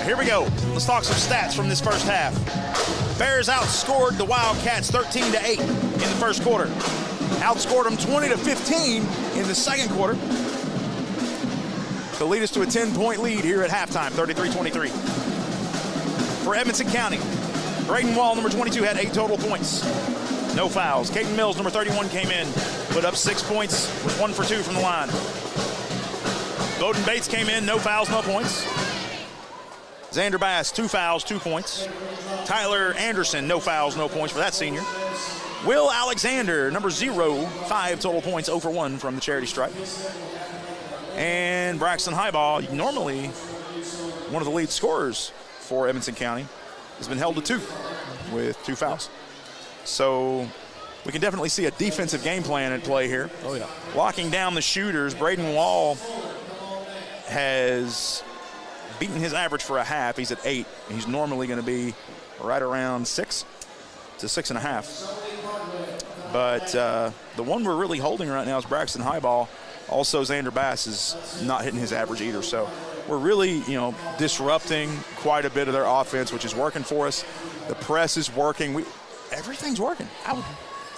Here we go. Let's talk some stats from this first half. Bears outscored the Wildcats 13-8 in the first quarter. Outscored them 20-15 in the second quarter to lead us to a 10-point lead here at halftime, 33-23. For Edmonson County, Braden Wall, number 22, had 8 total points. No fouls. Caden Mills, number 31, came in, put up 6 points, was 1 for 2 from the line. Bowden Bates came in, no fouls, no points. Xander Bass, 2 fouls, 2 points. Tyler Anderson, no fouls, no points for that senior. Will Alexander, number 0, 5 total points, 0 for 1 from the charity stripe. And Braxton Highball, normally one of the lead scorers for Edmonson County, has been held to 2 with 2 fouls. So we can definitely see a defensive game plan at play here. Oh, yeah. Locking down the shooters, Braden Wall has beaten his average for a half. He's at 8. He's normally going to be right around 6 to 6.5. But the one we're really holding right now is Braxton Highball. Also, Xander Bass is not hitting his average either. So we're really, disrupting quite a bit of their offense, which is working for us. The press is working. Everything's working.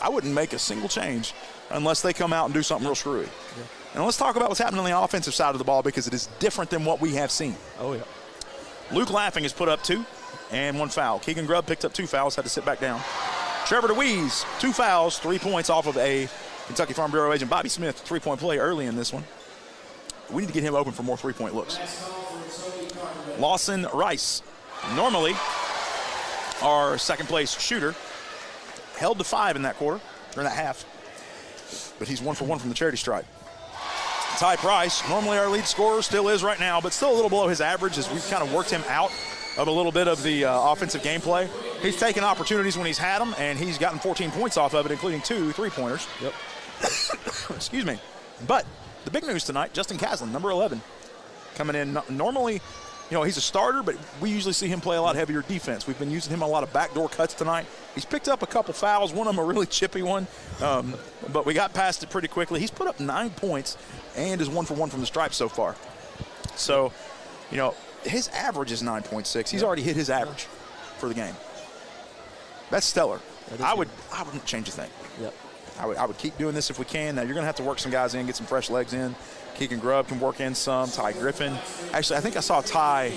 I wouldn't make a single change unless they come out and do something real screwy. Yeah. And let's talk about what's happening on the offensive side of the ball, because it is different than what we have seen. Oh, yeah. Luke Laughing has put up 2 and 1 foul. Keegan Grubb picked up 2 fouls, had to sit back down. Trevor DeWeese, 2 fouls, 3 points off of a Kentucky Farm Bureau agent. Bobby Smith, 3-point play early in this one. We need to get him open for more 3-point looks. Lawson Rice, normally our second place shooter, held to 5 in that quarter, or in that half, but he's 1 for 1 from the charity stripe. Ty Price, normally our lead scorer, still is right now, but still a little below his average as we've kind of worked him out of a little bit of the offensive gameplay. He's taken opportunities when he's had them, and he's gotten 14 points off of it, including 2 3-pointers. Yep. Excuse me. But the big news tonight, Justin Caslin, number 11, coming in. Normally, he's a starter, but we usually see him play a lot heavier defense. We've been using him a lot of backdoor cuts tonight. He's picked up a couple fouls, one of them a really chippy one, but we got past it pretty quickly. He's put up 9 points and is 1 for 1 from the stripe so far. So, his average is 9.6. He's already hit his average for the game. That's stellar. I wouldn't change a thing. Yep. I would keep doing this if we can. Now, you're going to have to work some guys in, get some fresh legs in. Keegan Grubb can work in some. Ty Griffin. Actually, I think I saw Ty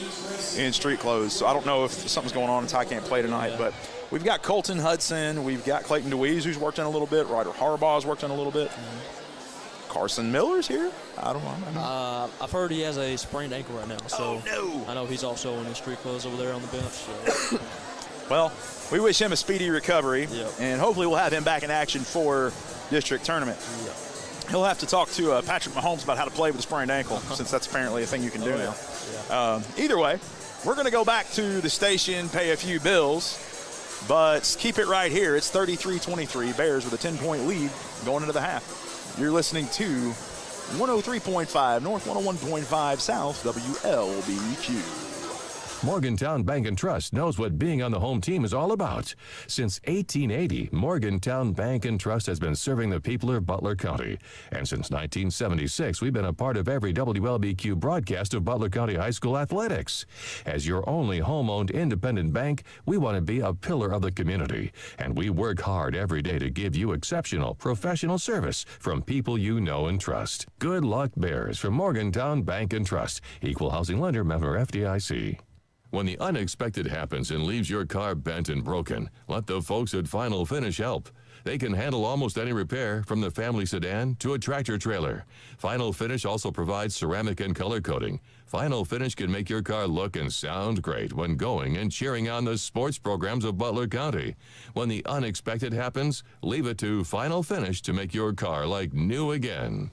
in street clothes, so I don't know if something's going on and Ty can't play tonight. But we've got Colton Hudson. We've got Clayton DeWeese, who's worked in a little bit. Ryder Harbaugh's worked in a little bit. Carson Miller's here. I don't know. I've heard he has a sprained ankle right now, so no. I know he's also in his street clothes over there on the bench. So. Well, we wish him a speedy recovery, Yep. and hopefully we'll have him back in action for district tournament. Yep. He'll have to talk to Patrick Mahomes about how to play with a sprained ankle, since that's apparently a thing you can do now. Yeah. Either way, we're going to go back to the station, pay a few bills, but keep it right here. It's 33-23, Bears with a 10-point lead going into the half. You're listening to 103.5 North, 101.5 South, WLBQ. Morgantown Bank and Trust knows what being on the home team is all about. Since 1880, Morgantown Bank and Trust has been serving the people of Butler County. And since 1976, we've been a part of every WLBQ broadcast of Butler County High School athletics. As your only home-owned independent bank, we want to be a pillar of the community. And we work hard every day to give you exceptional professional service from people you know and trust. Good luck, Bears, from Morgantown Bank and Trust. Equal housing lender, member FDIC. When the unexpected happens and leaves your car bent and broken, let the folks at Final Finish help. They can handle almost any repair, from the family sedan to a tractor trailer. Final Finish also provides ceramic and color coating. Final Finish can make your car look and sound great when going and cheering on the sports programs of Butler County. When the unexpected happens, leave it to Final Finish to make your car like new again.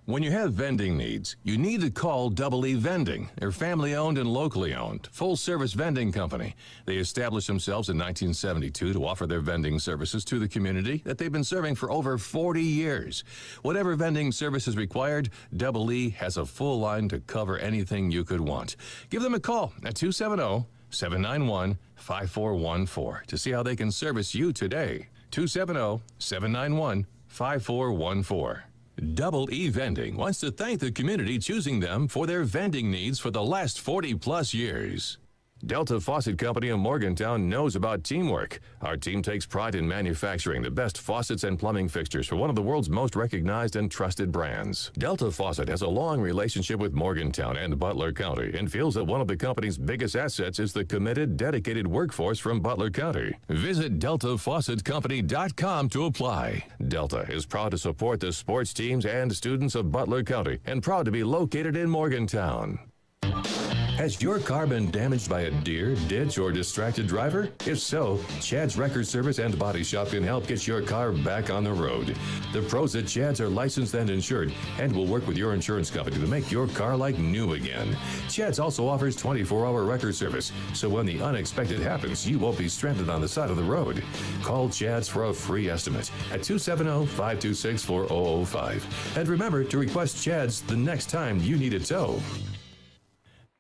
When you have vending needs, you need to call Double E Vending. They're family-owned and locally owned, full-service vending company. They established themselves in 1972 to offer their vending services to the community that they've been serving for over 40 years. Whatever vending service is required, Double E has a full line to cover anything you could want. Give them a call at 270-791-5414 to see how they can service you today. 270-791-5414. Double E Vending wants to thank the community choosing them for their vending needs for the last 40-plus years. Delta Faucet Company of Morgantown knows about teamwork. Our team takes pride in manufacturing the best faucets and plumbing fixtures for one of the world's most recognized and trusted brands. Delta Faucet has a long relationship with Morgantown and Butler County and feels that one of the company's biggest assets is the committed, dedicated workforce from Butler County. Visit DeltaFaucetCompany.com to apply. Delta is proud to support the sports teams and students of Butler County and proud to be located in Morgantown. Has your car been damaged by a deer, ditch, or distracted driver? If so, Chad's Record Service and Body Shop can help get your car back on the road. The pros at Chad's are licensed and insured and will work with your insurance company to make your car like new again. Chad's also offers 24-hour record service, so when the unexpected happens, you won't be stranded on the side of the road. Call Chad's for a free estimate at 270-526-4005. And remember to request Chad's the next time you need a tow.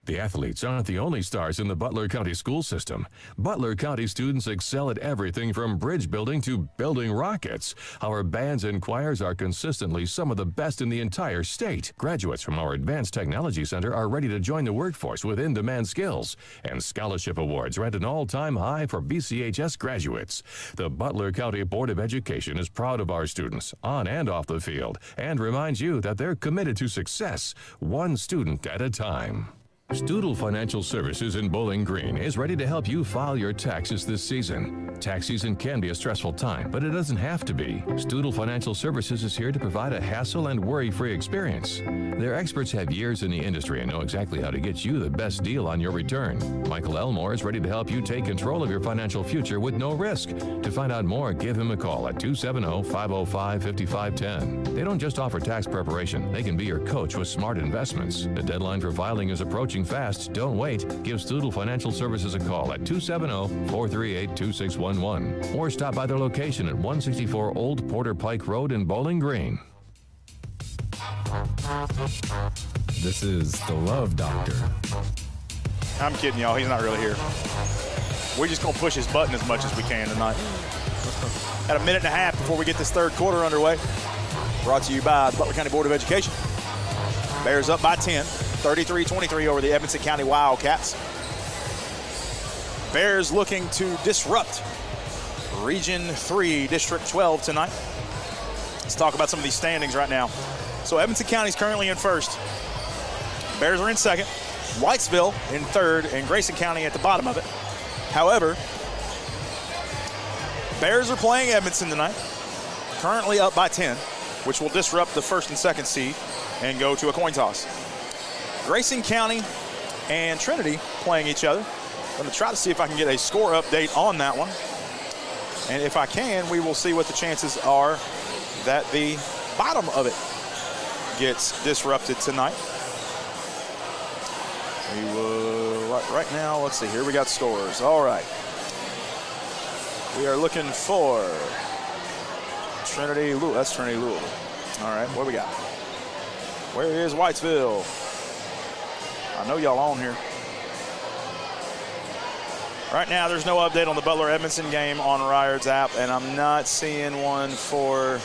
The athletes aren't the only stars in the Butler County school system. Butler County students excel at everything from bridge building to building rockets. Our bands and choirs are consistently some of the best in the entire state. Graduates from our Advanced Technology Center are ready to join the workforce with in-demand skills. And scholarship awards are at an all-time high for BCHS graduates. The Butler County Board of Education is proud of our students, on and off the field, and reminds you that they're committed to success, one student at a time. Studel Financial Services in Bowling Green is ready to help you file your taxes this season. Tax season can be a stressful time, but it doesn't have to be. Studel Financial Services is here to provide a hassle and worry-free experience. Their experts have years in the industry and know exactly how to get you the best deal on your return. Michael Elmore is ready to help you take control of your financial future with no risk. To find out more, give him a call at 270-505-5510. They don't just offer tax preparation. They can be your coach with smart investments. The deadline for filing is approaching fast. Don't wait. Give Studel Financial Services a call at 270-438-2611 or stop by their location at 164 Old Porter Pike Road in Bowling Green. This is the Love Doctor. I'm kidding, y'all. He's not really here. We're just going to push his button as much as we can tonight. Got a minute and a half before we get this third quarter underway. Brought to you by the Butler County Board of Education. Bears up by 10. 33-23 over the Edmonson County Wildcats. Bears looking to disrupt Region 3, District 12 tonight. Let's talk about some of these standings right now. So Edmonson County is currently in first. Bears are in second. Whitesville in third, and Grayson County at the bottom of it. However, Bears are playing Edmonson tonight, currently up by 10, which will disrupt the first and second seed and go to a coin toss. Grayson County and Trinity playing each other. I'm going to try to see if I can get a score update on that one. And if I can, we will see what the chances are that the bottom of it gets disrupted tonight. We will, right now, let's see, here we got scores. All right. We are looking for Trinity Louisville. That's Trinity Louisville. All right, what do we got? Where is Whitesville? I know y'all on here. Right now, there's no update on the Butler-Edmonson game on Ryard's app, and I'm not seeing one for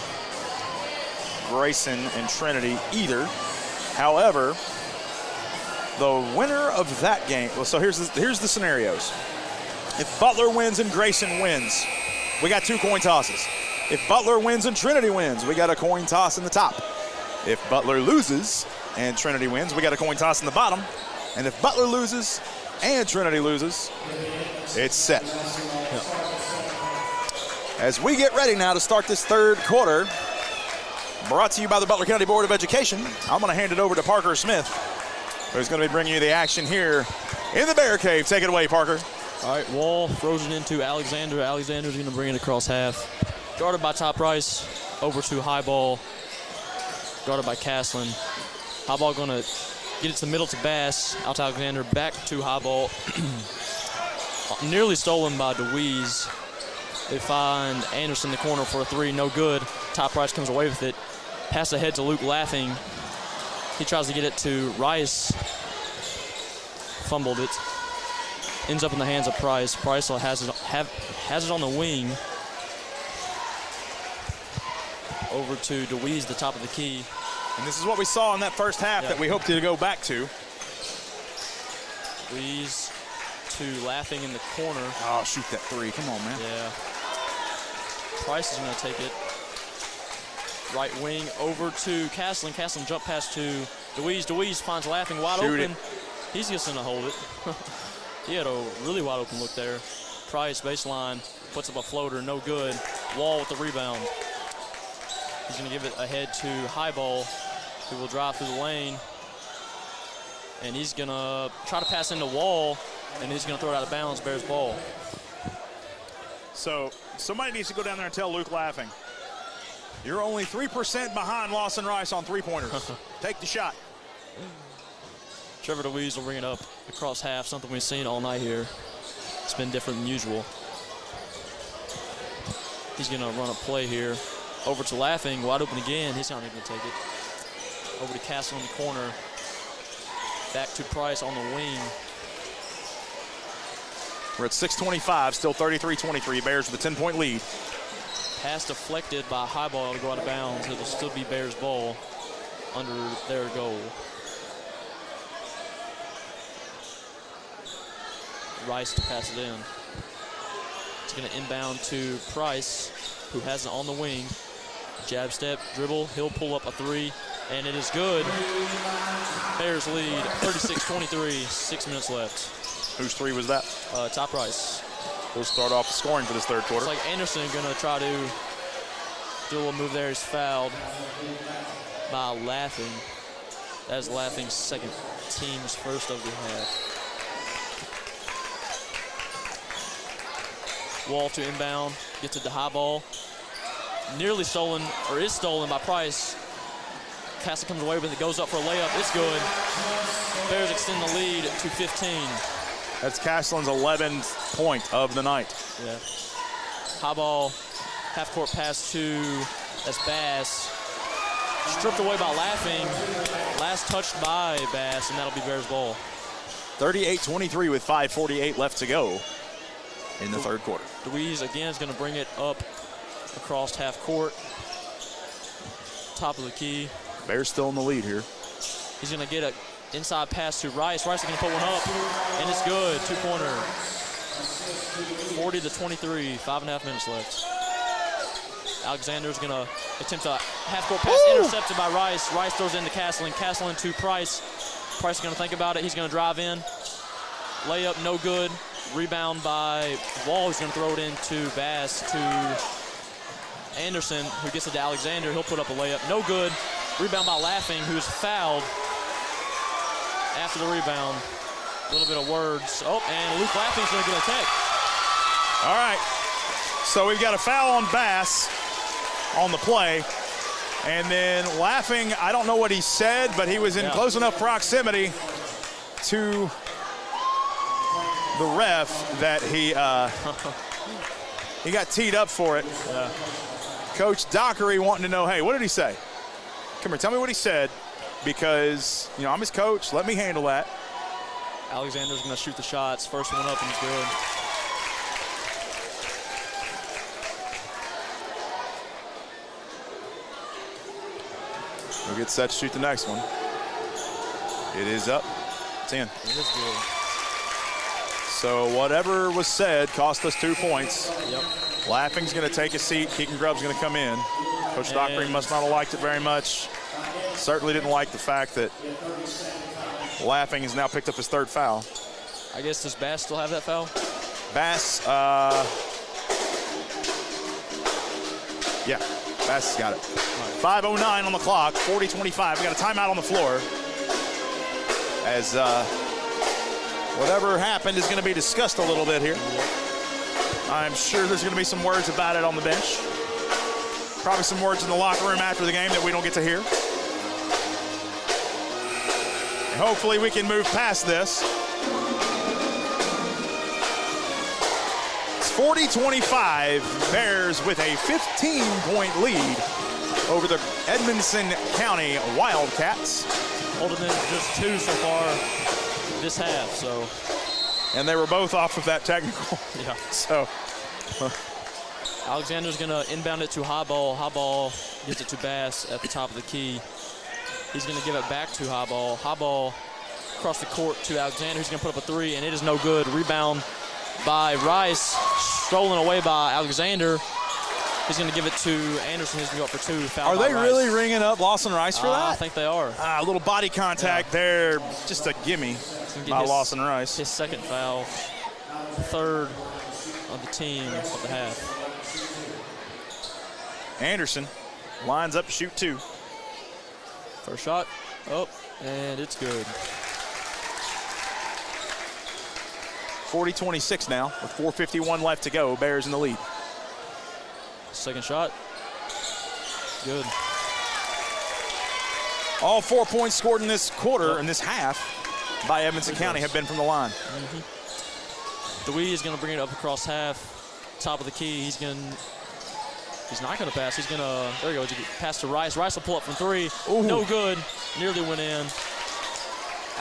Grayson and Trinity either. However, the winner of that game, well, so here's the scenarios. If Butler wins and Grayson wins, we got two coin tosses. If Butler wins and Trinity wins, we got a coin toss in the top. If Butler loses and Trinity wins, we got a coin toss in the bottom. And if Butler loses and Trinity loses, it's set. As we get ready now to start this third quarter, brought to you by the Butler County Board of Education, I'm going to hand it over to Parker Smith, who's going to be bringing you the action here in the Bear Cave. Take it away, Parker. All right, Wall throws it into Alexander. Alexander's going to bring it across half. Guarded by Top Rice, over to high ball. guarded by Caslin. High ball going to get it to the middle to Bass. Out to Alexander. Back to high ball. Nearly stolen by DeWeese. They find Anderson in the corner for a three. No good. Top Price comes away with it. Pass ahead to Luke Laughing. He tries to get it to Rice. Fumbled it. Ends up in the hands of Price. Price has it on the wing. Over to DeWeese, the top of the key. And this is what we saw in that first half that we hope to go back to. DeWeese to Laughing in the corner. Oh, shoot that three. Come on, man. Yeah. Price is going to take it. Right wing over to Caslin. Caslin jump pass to DeWeese. DeWeese finds Laughing wide open. He's just going to hold it. He had a really wide open look there. Price baseline puts up a floater. No good. Wall with the rebound. He's going to give it ahead to Highball, who will drive through the lane. And he's going to try to pass into Wall, and he's going to throw it out of bounds. Bears ball. So somebody needs to go down there and tell Luke Laughing, you're only 3% behind Lawson Rice on three-pointers. Take the shot. Trevor DeWeese will bring it up across half, something we've seen all night here. It's been different than usual. He's going to run a play here. Over to Laughing, wide open again. He's not even going to take it. Over to Castle in the corner. Back to Price on the wing. We're at 6:25, still 33-23. Bears with a 10-point lead. Pass deflected by Highball to go out of bounds. It'll still be Bears ball under their goal. Rice to pass it in. It's going to inbound to Price, who has it on the wing. Jab step, dribble, he'll pull up a three, and it is good. Bears lead 36-23, 6 minutes left. Whose three was that? Top Price. We'll start off the scoring for this third quarter. It's like Anderson going to try to do a little move there. He's fouled by Laughing. That is Laughing's second, team's first of the half. Wall to inbound, gets it to high ball. Nearly stolen, or is stolen by Price. Castle comes away with it, goes up for a layup. It's good. Bears extend the lead to 15. That's Castlin's 11th point of the night. Yeah. High ball, half-court pass to, that's Bass. Stripped away by Laughing. Last touched by Bass, and that'll be Bears ball. 38-23 with 5:48 left to go in the third quarter. DeWeese again is going to bring it up across half court. Top of the key. Bears still in the lead here. He's going to get an inside pass to Rice. Rice is going to put one up, and it's good. Two-pointer. 40-23, 5.5 minutes left. Alexander's going to attempt a half-court pass, intercepted by Rice. Rice throws it into Caslin. Caslin to Price. Price is going to think about it. He's going to drive in. Layup, no good. Rebound by Wall. He's going to throw it into Bass to Anderson, who gets it to Alexander. He'll put up a layup. No good. Rebound by Laughing, who's fouled after the rebound. A little bit of words. Oh, and Luke Laughing's going to get a take. All right. So we've got a foul on Bass on the play. And then Laughing, I don't know what he said, but he was in close enough proximity to the ref that he got teed up for it. Yeah. Coach Dockery wanting to know, hey, what did he say? Come here, tell me what he said, because, you know, I'm his coach. Let me handle that. Alexander's going to shoot the shots. First one up and it's good. We'll get set to shoot the next one. It is up. It's in. It is good. So whatever was said cost us 2 points. Yep. Laughing's going to take a seat. Keegan Grubb's going to come in. Coach Dockery must not have liked it very much. Certainly didn't like the fact that Laughing has now picked up his third foul. I guess, does Bass still have that foul? Bass, yeah, Bass has got it. 5:09 on the clock, 40-25. We got a timeout on the floor. As whatever happened is going to be discussed a little bit here. I'm sure there's going to be some words about it on the bench. Probably some words in the locker room after the game that we don't get to hear. Hopefully we can move past this. It's 40-25, Bears with a 15-point lead over the Edmonson County Wildcats. Holding them just 2 so far this half, so. And they were both off of that technical. Yeah. So. Alexander's gonna inbound it to High Ball. High Ball gives it to Bass at the top of the key. He's gonna give it back to High Ball. High Ball across the court to Alexander, who's gonna put up a 3, and it is no good. Rebound by Rice, stolen away by Alexander. He's gonna give it to Anderson, who's gonna go up for 2. Foul by Are they Rice. Really ringing up Lawson Rice for that? I think they are. A little body contact there, just a gimme by Lawson Rice. His second foul, 3rd of the team of the half. Anderson lines up to shoot 2. First shot, and it's good. 40-26 now with 4:51 left to go. Bears in the lead. Second shot, good. All 4 points scored in this quarter, in this half, by Edmonson County have been from the line. Dewey is going to bring it up across half, top of the key. He's not going to pass. He's going to, there he goes, pass to Rice. Rice will pull up from 3. Ooh. No good. Nearly went in.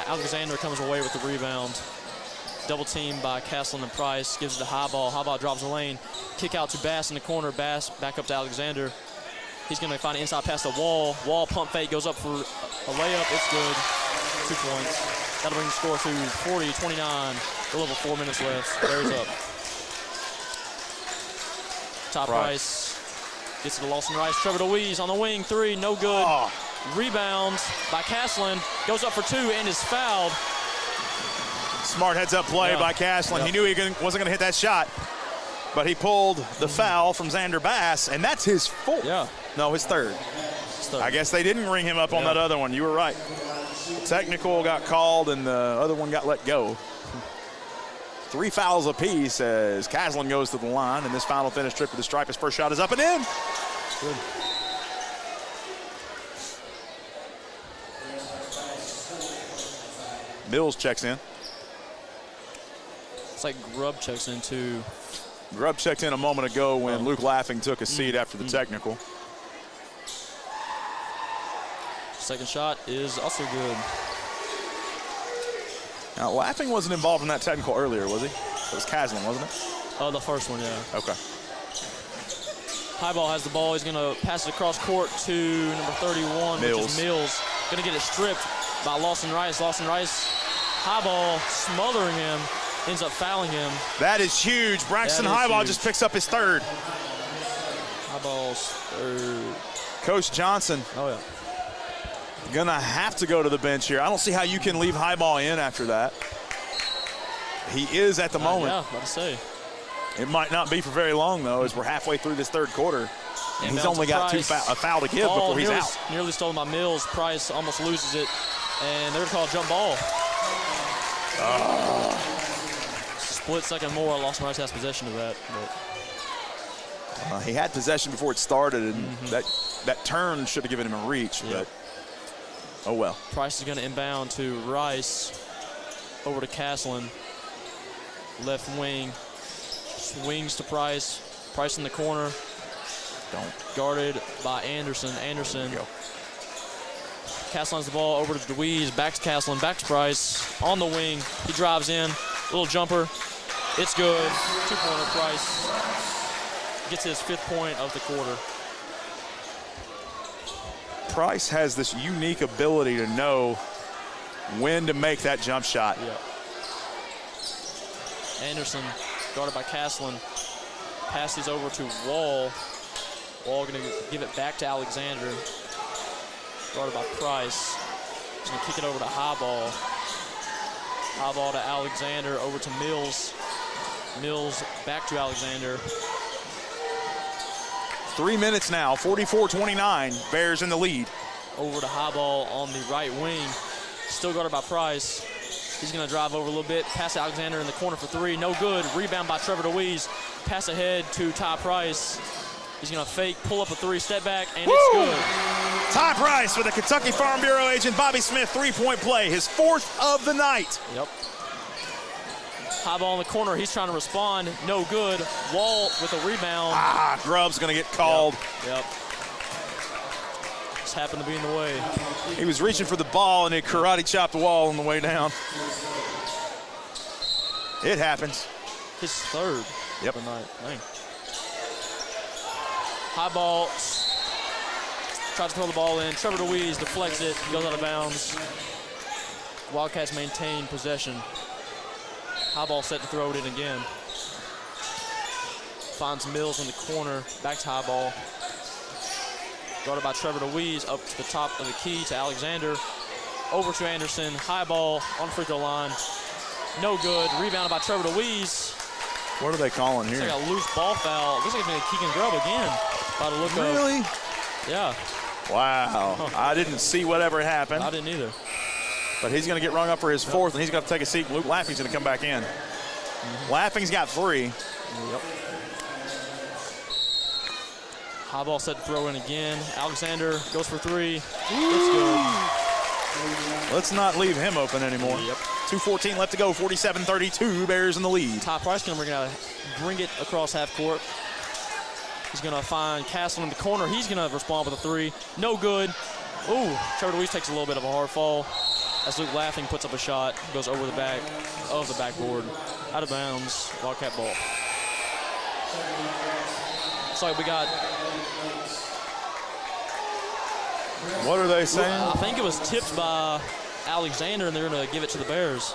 Alexander comes away with the rebound. Double team by Castle and Price. Gives it to High Ball. High Ball drops the lane. Kick out to Bass in the corner. Bass back up to Alexander. He's going to find an inside pass to Wall. Wall pump fake, goes up for a layup. It's good. 2 points. That'll bring the score to 40-29. A little over 4 minutes left. Bears up. Top Rice. Gets it to Lawson Rice. Trevor DeWeese on the wing. 3, no good. Rebound by Caslin. Goes up for 2 and is fouled. Smart heads-up play by Caslin. He knew he wasn't going to hit that shot, but he pulled the foul from Xander Bass, and that's his 4th. Yeah. No, his 3rd. I guess they didn't ring him up on that other one. You were right. The technical got called, and the other one got let go. 3 fouls apiece as Caslin goes to the line, and this final finish trip to the stripe. His first shot is up and in. Good. Mills checks in. It's like Grubb checks in too. Grubb checked in a moment ago when Luke Laughing took a seat after the technical. Second shot is also good. Now, Laughing wasn't involved in that technical earlier, was he? It was Caslin, wasn't it? Oh, the first one, yeah. Okay. High Ball has the ball. He's going to pass it across court to number 31, which is Mills. Going to get it stripped by Lawson Rice. Lawson Rice, High Ball smothering him, ends up fouling him. That is huge. Braxton High Ball just picks up his 3rd. High Ball's 3rd. Coach Johnson. Oh, yeah. Gonna have to go to the bench here. I don't see how you can leave High Ball in after that. He is at the moment. Yeah, about to say. It might not be for very long, though, as we're halfway through this 3rd quarter. And he's only got a foul to give before he's out. Nearly stolen by Mills. Price almost loses it, and they're going to call a jump ball. Split second more. Lawson Rice has possession of that. He had possession before it started, and that turn should have given him a reach, but oh well. Price is going to inbound to Rice, over to Caslin. Left wing, swings to Price. Price in the corner. Guarded by Anderson. Anderson. Caslin has the ball over to DeWeese. Back to Caslin. Back to Price. On the wing. He drives in. Little jumper. It's good. 2-pointer. Price gets his 5th point of the quarter. Price has this unique ability to know when to make that jump shot. Yeah. Anderson guarded by Caslin. Passes over to Wall. Wall going to give it back to Alexander. Guarded by Price. He's going to kick it over to High Ball. High Ball to Alexander, over to Mills. Mills back to Alexander. 3 minutes now, 44-29. Bears in the lead. Over to High Ball on the right wing. Still guarded by Price. He's going to drive over a little bit. Pass to Alexander in the corner for 3. No good. Rebound by Trevor DeWeese. Pass ahead to Ty Price. He's going to fake, pull up a 3, step back, and it's good. Ty Price with a Kentucky Farm Bureau agent Bobby Smith three-point play, his 4th of the night. Yep. High ball in the corner. He's trying to respond. No good. Wall with a rebound. Grubb's going to get called. Yep. Just happened to be in the way. He was reaching for the ball, and he karate chopped the wall on the way down. It happens. His 3rd Yep. of the night. Dang. High ball. Tries to throw the ball in. Trevor DeWeese deflects it. Goes out of bounds. Wildcats maintain possession. High ball set to throw it in again. Finds Mills in the corner. Back to high ball. Guarded by Trevor DeWeese up to the top of the key to Alexander. Over to Anderson. High ball on free throw line. No good. Rebounded by Trevor DeWeese. What are they calling here? Looks like a loose ball foul. Looks like it's been a Keegan Grubb again. By the look Really? of. Yeah. Wow. I didn't see whatever happened. I didn't either. But he's going to get rung up for his 4th, and he's going to take a seat. Luke Laffing's going to come back in. Laffing's got 3. Yep. High ball set to throw in again. Alexander goes for 3. It's good. Let's not leave him open anymore. Yep. 2:14 left to go. 47-32. Bears in the lead. Ty Price going to bring it across half court. He's going to find Castle in the corner. He's going to respond with a 3. No good. Ooh, Trevor DeWeese takes a little bit of a hard fall. As Luke Laffing puts up a shot, goes over the back of the backboard. Out of bounds, Wildcat ball. So we got. What are they saying? I think it was tipped by Alexander, and they're going to give it to the Bears.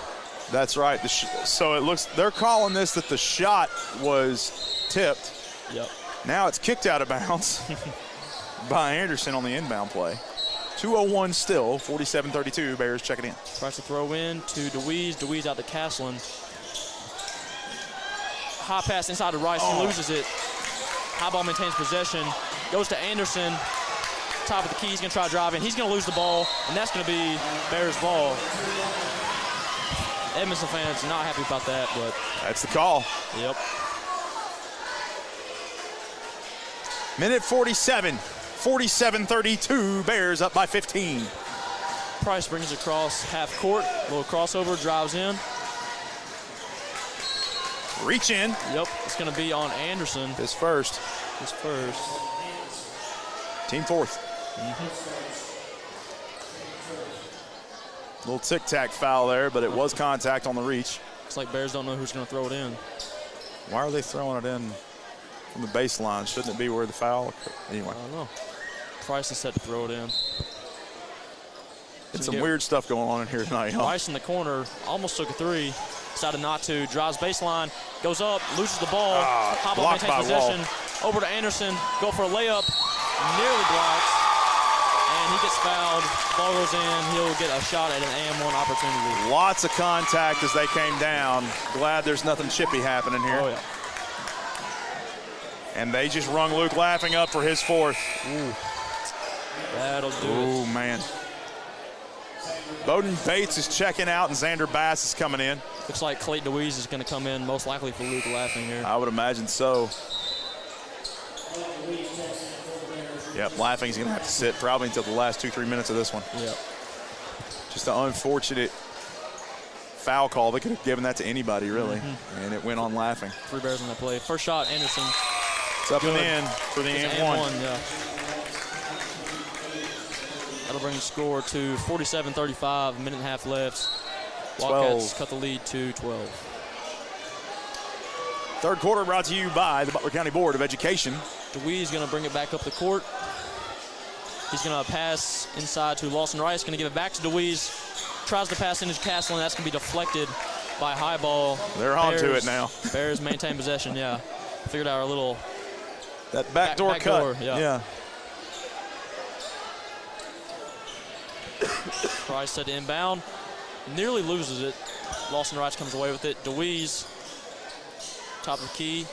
That's right. So it looks, they're calling this that the shot was tipped. Yep. Now it's kicked out of bounds by Anderson on the inbound play. 2:01 still, 47-32. Bears check it in. Tries to throw in to DeWeese. DeWeese out to Caslin. High pass inside to Rice. He loses it. High ball maintains possession. Goes to Anderson. Top of the key. He's going to try to drive in. He's going to lose the ball, and that's going to be Bears ball. Edmonson fans not happy about that, but that's the call. Yep. Minute 47. 47-32, Bears up by 15. Price brings it across half court. A little crossover, drives in. Reach in. Yep, it's going to be on Anderson. His first. Team 4th. Little tic-tac foul there, but it was contact on the reach. Looks like Bears don't know who's going to throw it in. Why are they throwing it in from the baseline? Shouldn't it be where the foul occurred? Anyway. I don't know. Price is set to throw it in. It's some weird stuff going on in here tonight. Price in the corner, almost took a 3. Decided not to. Drives baseline, goes up, loses the ball. High ball maintains possession. Over to Anderson, go for a layup. Nearly blocks. And he gets fouled. Ball goes in. He'll get a shot at an AM1 opportunity. Lots of contact as they came down. Glad there's nothing chippy happening here. Oh, yeah. And they just rung Luke Laffing up for his 4th. Ooh. That'll do it. Oh, man. Bowden Bates is checking out, and Xander Bass is coming in. Looks like Clayton DeWeese is going to come in, most likely for Luke Laffing here. I would imagine so. Yep, Laffing's going to have to sit probably until the last 2-3 minutes of this one. Yep. Just an unfortunate foul call. They could have given that to anybody, really. And it went on Laffing. 3 Bears on that play. First shot, Anderson. It's up and in for the AM1. Yeah. That'll bring the score to 47-35, minute and a half left. Wildcats cut the lead to 12. Third quarter brought to you by the Butler County Board of Education. DeWeese going to bring it back up the court. He's going to pass inside to Lawson Rice. Going to give it back to DeWeese. Tries to pass into Castle, and that's going to be deflected by high ball. They're on to it now. Bears maintain possession, yeah. Figured out our little that backdoor cut. Door, yeah. Price set to inbound. Nearly loses it. Lawson Rice comes away with it. DeWeese, top of the key.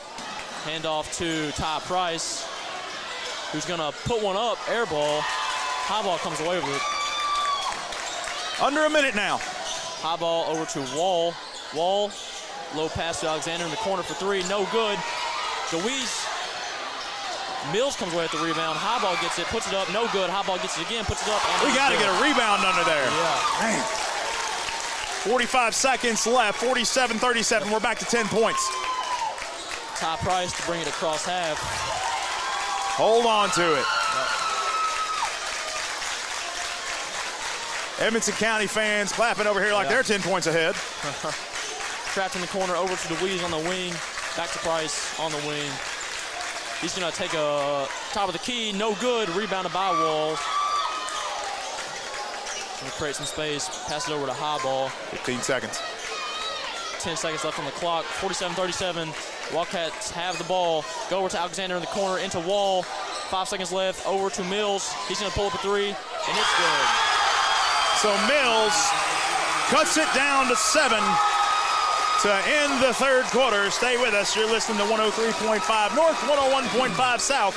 Handoff to Ty Price, who's going to put one up. Air ball. High ball comes away with it. Under a minute now. High ball over to Wall. Wall, low pass to Alexander in the corner for 3. No good. DeWeese Mills comes away with the rebound. Highball gets it, puts it up, no good. Highball gets it again, puts it up. And we got to get a rebound under there. Yeah. Man. 45 seconds left, 47-37. We're back to 10 points. Ty Price to bring it across half. Hold on to it. Edmonson County fans clapping over here like they're 10 points ahead. Trapped in the corner, over to DeWeese on the wing. Back to Price on the wing. He's going to take a top of the key, no good. Rebounded by Wall. Going to create some space, pass it over to Highball. 15 seconds. 10 seconds left on the clock. 47-37. Wildcats have the ball. Go over to Alexander in the corner, into Wall. 5 seconds left, over to Mills. He's going to pull up a three, and it's good. So Mills cuts it down to 7 to end the third quarter. Stay with us. You're listening to 103.5 North, 101.5 South,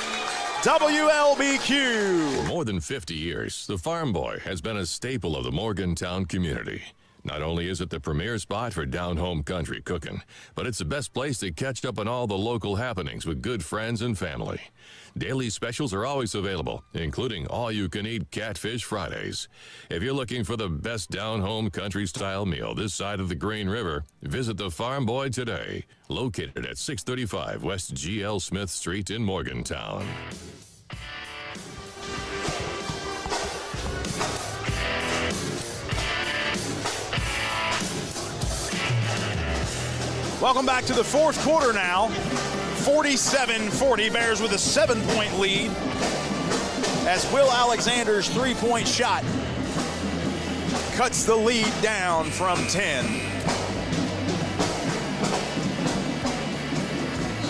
WLBQ. For more than 50 years, the Farm Boy has been a staple of the Morgantown community. Not only is it the premier spot for down-home country cooking, but it's the best place to catch up on all the local happenings with good friends and family. Daily specials are always available, including all-you-can-eat Catfish Fridays. If you're looking for the best down-home country-style meal this side of the Green River, visit the Farm Boy today, located at 635 West G.L. Smith Street in Morgantown. Welcome back to the fourth quarter now. 47-40, Bears with a 7-point lead as Will Alexander's three-point shot cuts the lead down from 10.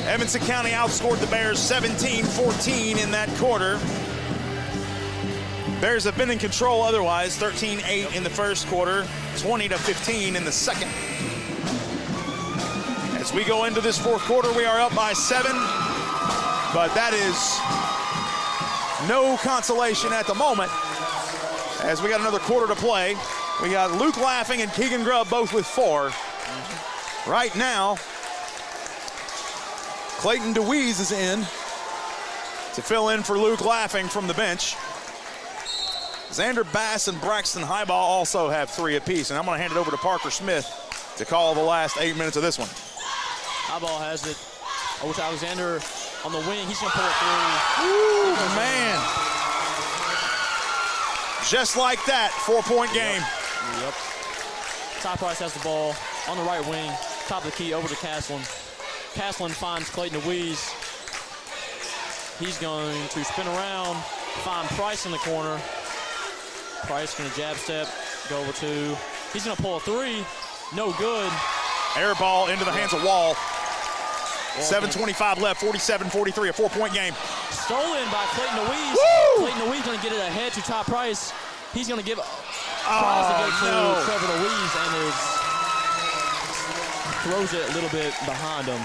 Edmonson County outscored the Bears 17-14 in that quarter. Bears have been in control otherwise, 13-8 in the first quarter, 20-15 in the second. As we go into this fourth quarter, we are up by 7, but that is no consolation at the moment as we got another quarter to play. We got Luke Laughing and Keegan Grubb both with 4. Right now, Clayton DeWeese is in to fill in for Luke Laughing from the bench. Xander Bass and Braxton Highball also have 3 apiece, and I'm going to hand it over to Parker Smith to call the last 8 minutes of this one. Highball has it over to Alexander on the wing. He's going to pull it through. Ooh, man. Just like that, 4-point game. Yep. Ty Price has the ball on the right wing. Top of the key over to Caslin. Caslin finds Clayton DeWeese. He's going to spin around, find Price in the corner. Price going to jab step, go over to. He's going to pull a 3. No good. Air ball into the hands of Wall. 7:25 left, 47-43, a 4-point game. Stolen by Clayton DeWeese. Woo! Clayton DeWeese going to get it ahead to Ty Price. He's going to give Price to Trevor DeWeese and throws it a little bit behind him.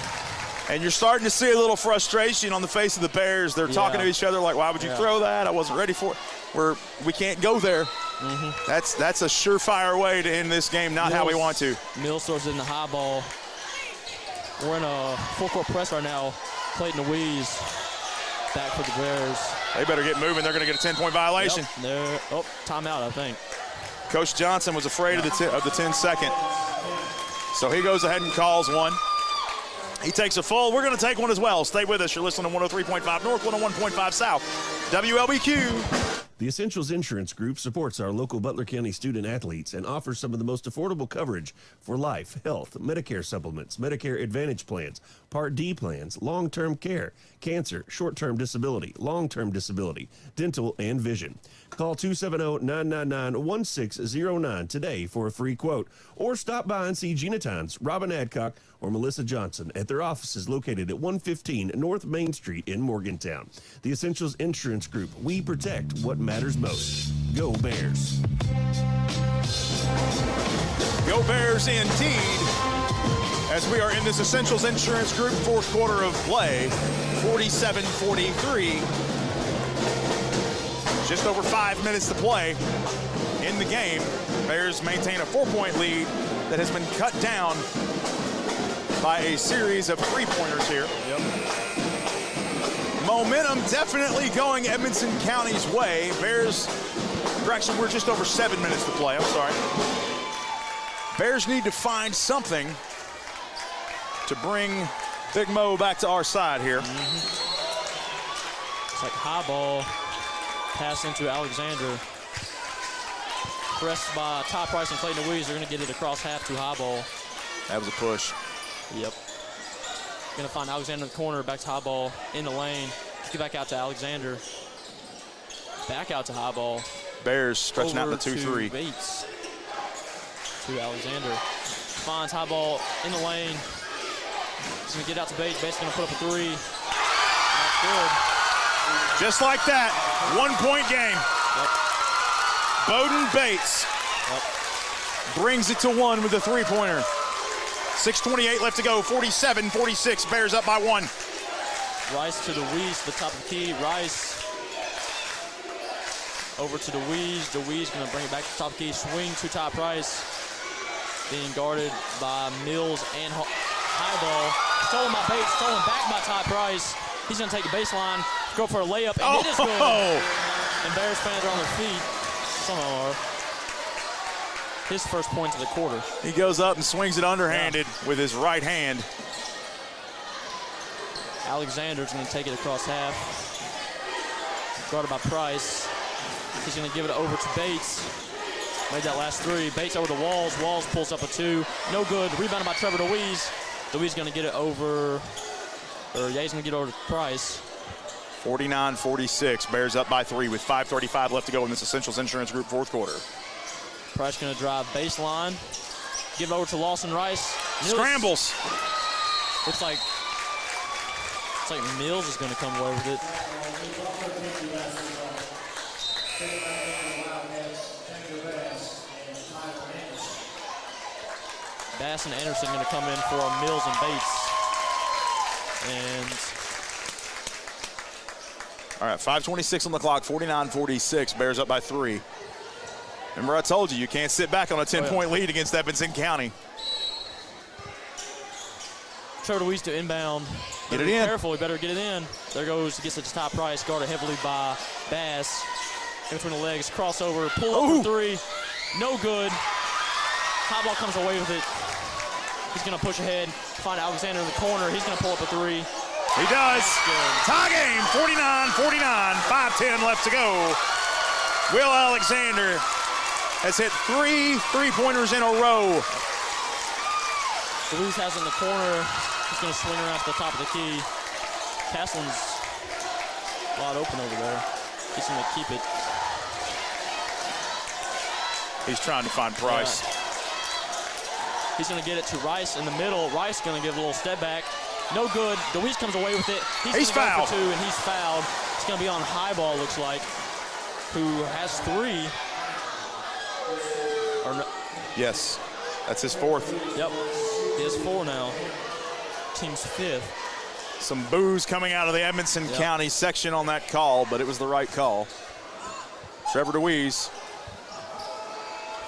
And you're starting to see a little frustration on the face of the Bears. They're talking to each other like, why would you throw that? I wasn't ready for it. We can't go there. That's a surefire way to end this game, not how we want to. Mills throws it in the high ball. We're in a full-court press right now. Clayton DeWeese back for the Bears. They better get moving. They're going to get a 10-point violation. Yep. Timeout, I think. Coach Johnson was afraid of the 10-second. So he goes ahead and calls one. He takes a full. We're going to take one as well. Stay with us. You're listening to 103.5 North, 101.5 South, WLBQ. The Essentials Insurance Group supports our local Butler County student athletes and offers some of the most affordable coverage for life, health, Medicare supplements, Medicare Advantage plans, Part D plans, long-term care, cancer, short-term disability, long-term disability, dental, and vision. Call 270-999-1609 today for a free quote, or stop by and see Gina Tynes, Robin Adcock, or Melissa Johnson at their offices located at 115 North Main Street in Morgantown. The Essentials Insurance Group, we protect what matters most. Go Bears. Go Bears indeed. As we are in this Essentials Insurance Group fourth quarter of play, 47-43. Just over 5 minutes to play in the game. Bears maintain a 4-point lead that has been cut down by a series of 3-pointers here. Momentum definitely going Edmonson County's way. Bears, actually, we're just over 7 minutes to play. I'm sorry. Bears need to find something to bring Big Mo back to our side here. It's like high ball, pass into Alexander. Pressed by Ty Price and Clayton Louise. They're going to get it across half to high ball. That was a push. Yep. Going to find Alexander in the corner, back to high ball, in the lane. Get back out to Alexander. Back out to high ball. Bears stretching out the 2-3. Bates to Alexander. Finds high ball in the lane. He's going to get out to Bates. Bates is going to put up a 3. That's good. Just like that, 1-point game. Yep. Bowden Bates brings it to 1 with a 3-pointer. 6:28 left to go, 47-46, Bears up by 1. Rice to DeWeese, the top of the key. Rice over to DeWeese. DeWeese going to bring it back to the top of the key. Swing to Ty Price. Being guarded by Mills and high ball. Stolen by Bates, stolen back by Ty Price. He's going to take the baseline, go for a layup, and it is good. And Bears fans are on their feet. Some of them are. His first point of the quarter. He goes up and swings it underhanded with his right hand. Alexander's going to take it across half. Guarded by Price. He's going to give it over to Bates. Made that last 3. Bates over to Walls. Walls pulls up a 2. No good. Rebounded by Trevor DeWeese. DeWeese going to get it over. He's going to get over to Price. 49-46. Bears up by 3 with 5:35 left to go in this Essentials Insurance Group fourth quarter. Price going to drive baseline. Give it over to Lawson Rice. Mills. Scrambles. Looks like Mills is going to come away with it. Bass and Anderson going to come in for Mills and Bates. And all right, 5:26 on the clock, 49-46. Bears up by 3. Remember, I told you can't sit back on a 10-point lead against Edmonson County. Trevor DeWeese to inbound. Get it in. Careful, he better get it in. There goes, gets it to Ty Price, guarded heavily by Bass. In between the legs, crossover, pull up for 3. No good. High ball comes away with it. He's going to push ahead, find Alexander in the corner. He's going to pull up a 3. He does. Tie game, 49-49, 5:10 left to go. Will Alexander has hit 3 3-pointers in a row. DeWeese has it in the corner. He's going to swing around to the top of the key. Castleton's wide open over there. He's going to keep it. He's trying to find Price. He's going to get it to Rice in the middle. Rice going to give a little step back. No good. DeWeese comes away with it. He's fouled. Go for 2, and he's fouled. It's going to be on high ball, looks like, who has 3. Or no. Yes, that's his 4th. Yep, he has 4 now. Team's 5th. Some boos coming out of the Edmonson County section on that call, but it was the right call. Trevor DeWeese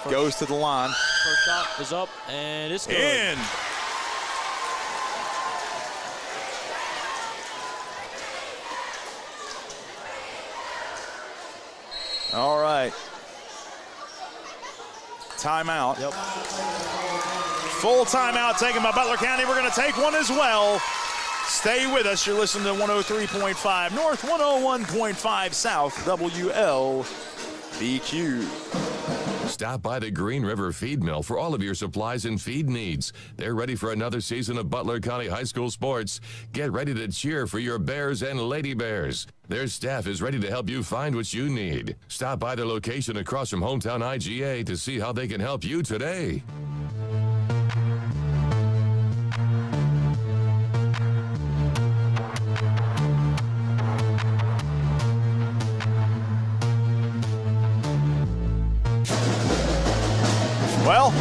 goes to the line. First shot is up, and it's good. In. All right. Timeout. Yep. Full timeout taken by Butler County. We're going to take one as well. Stay with us. You're listening to 103.5 North, 101.5 South, WLBQ. Stop by the Green River Feed Mill for all of your supplies and feed needs. They're ready for another season of Butler County High School sports. Get ready to cheer for your Bears and Lady Bears. Their staff is ready to help you find what you need. Stop by their location across from Hometown IGA to see how they can help you today. Well,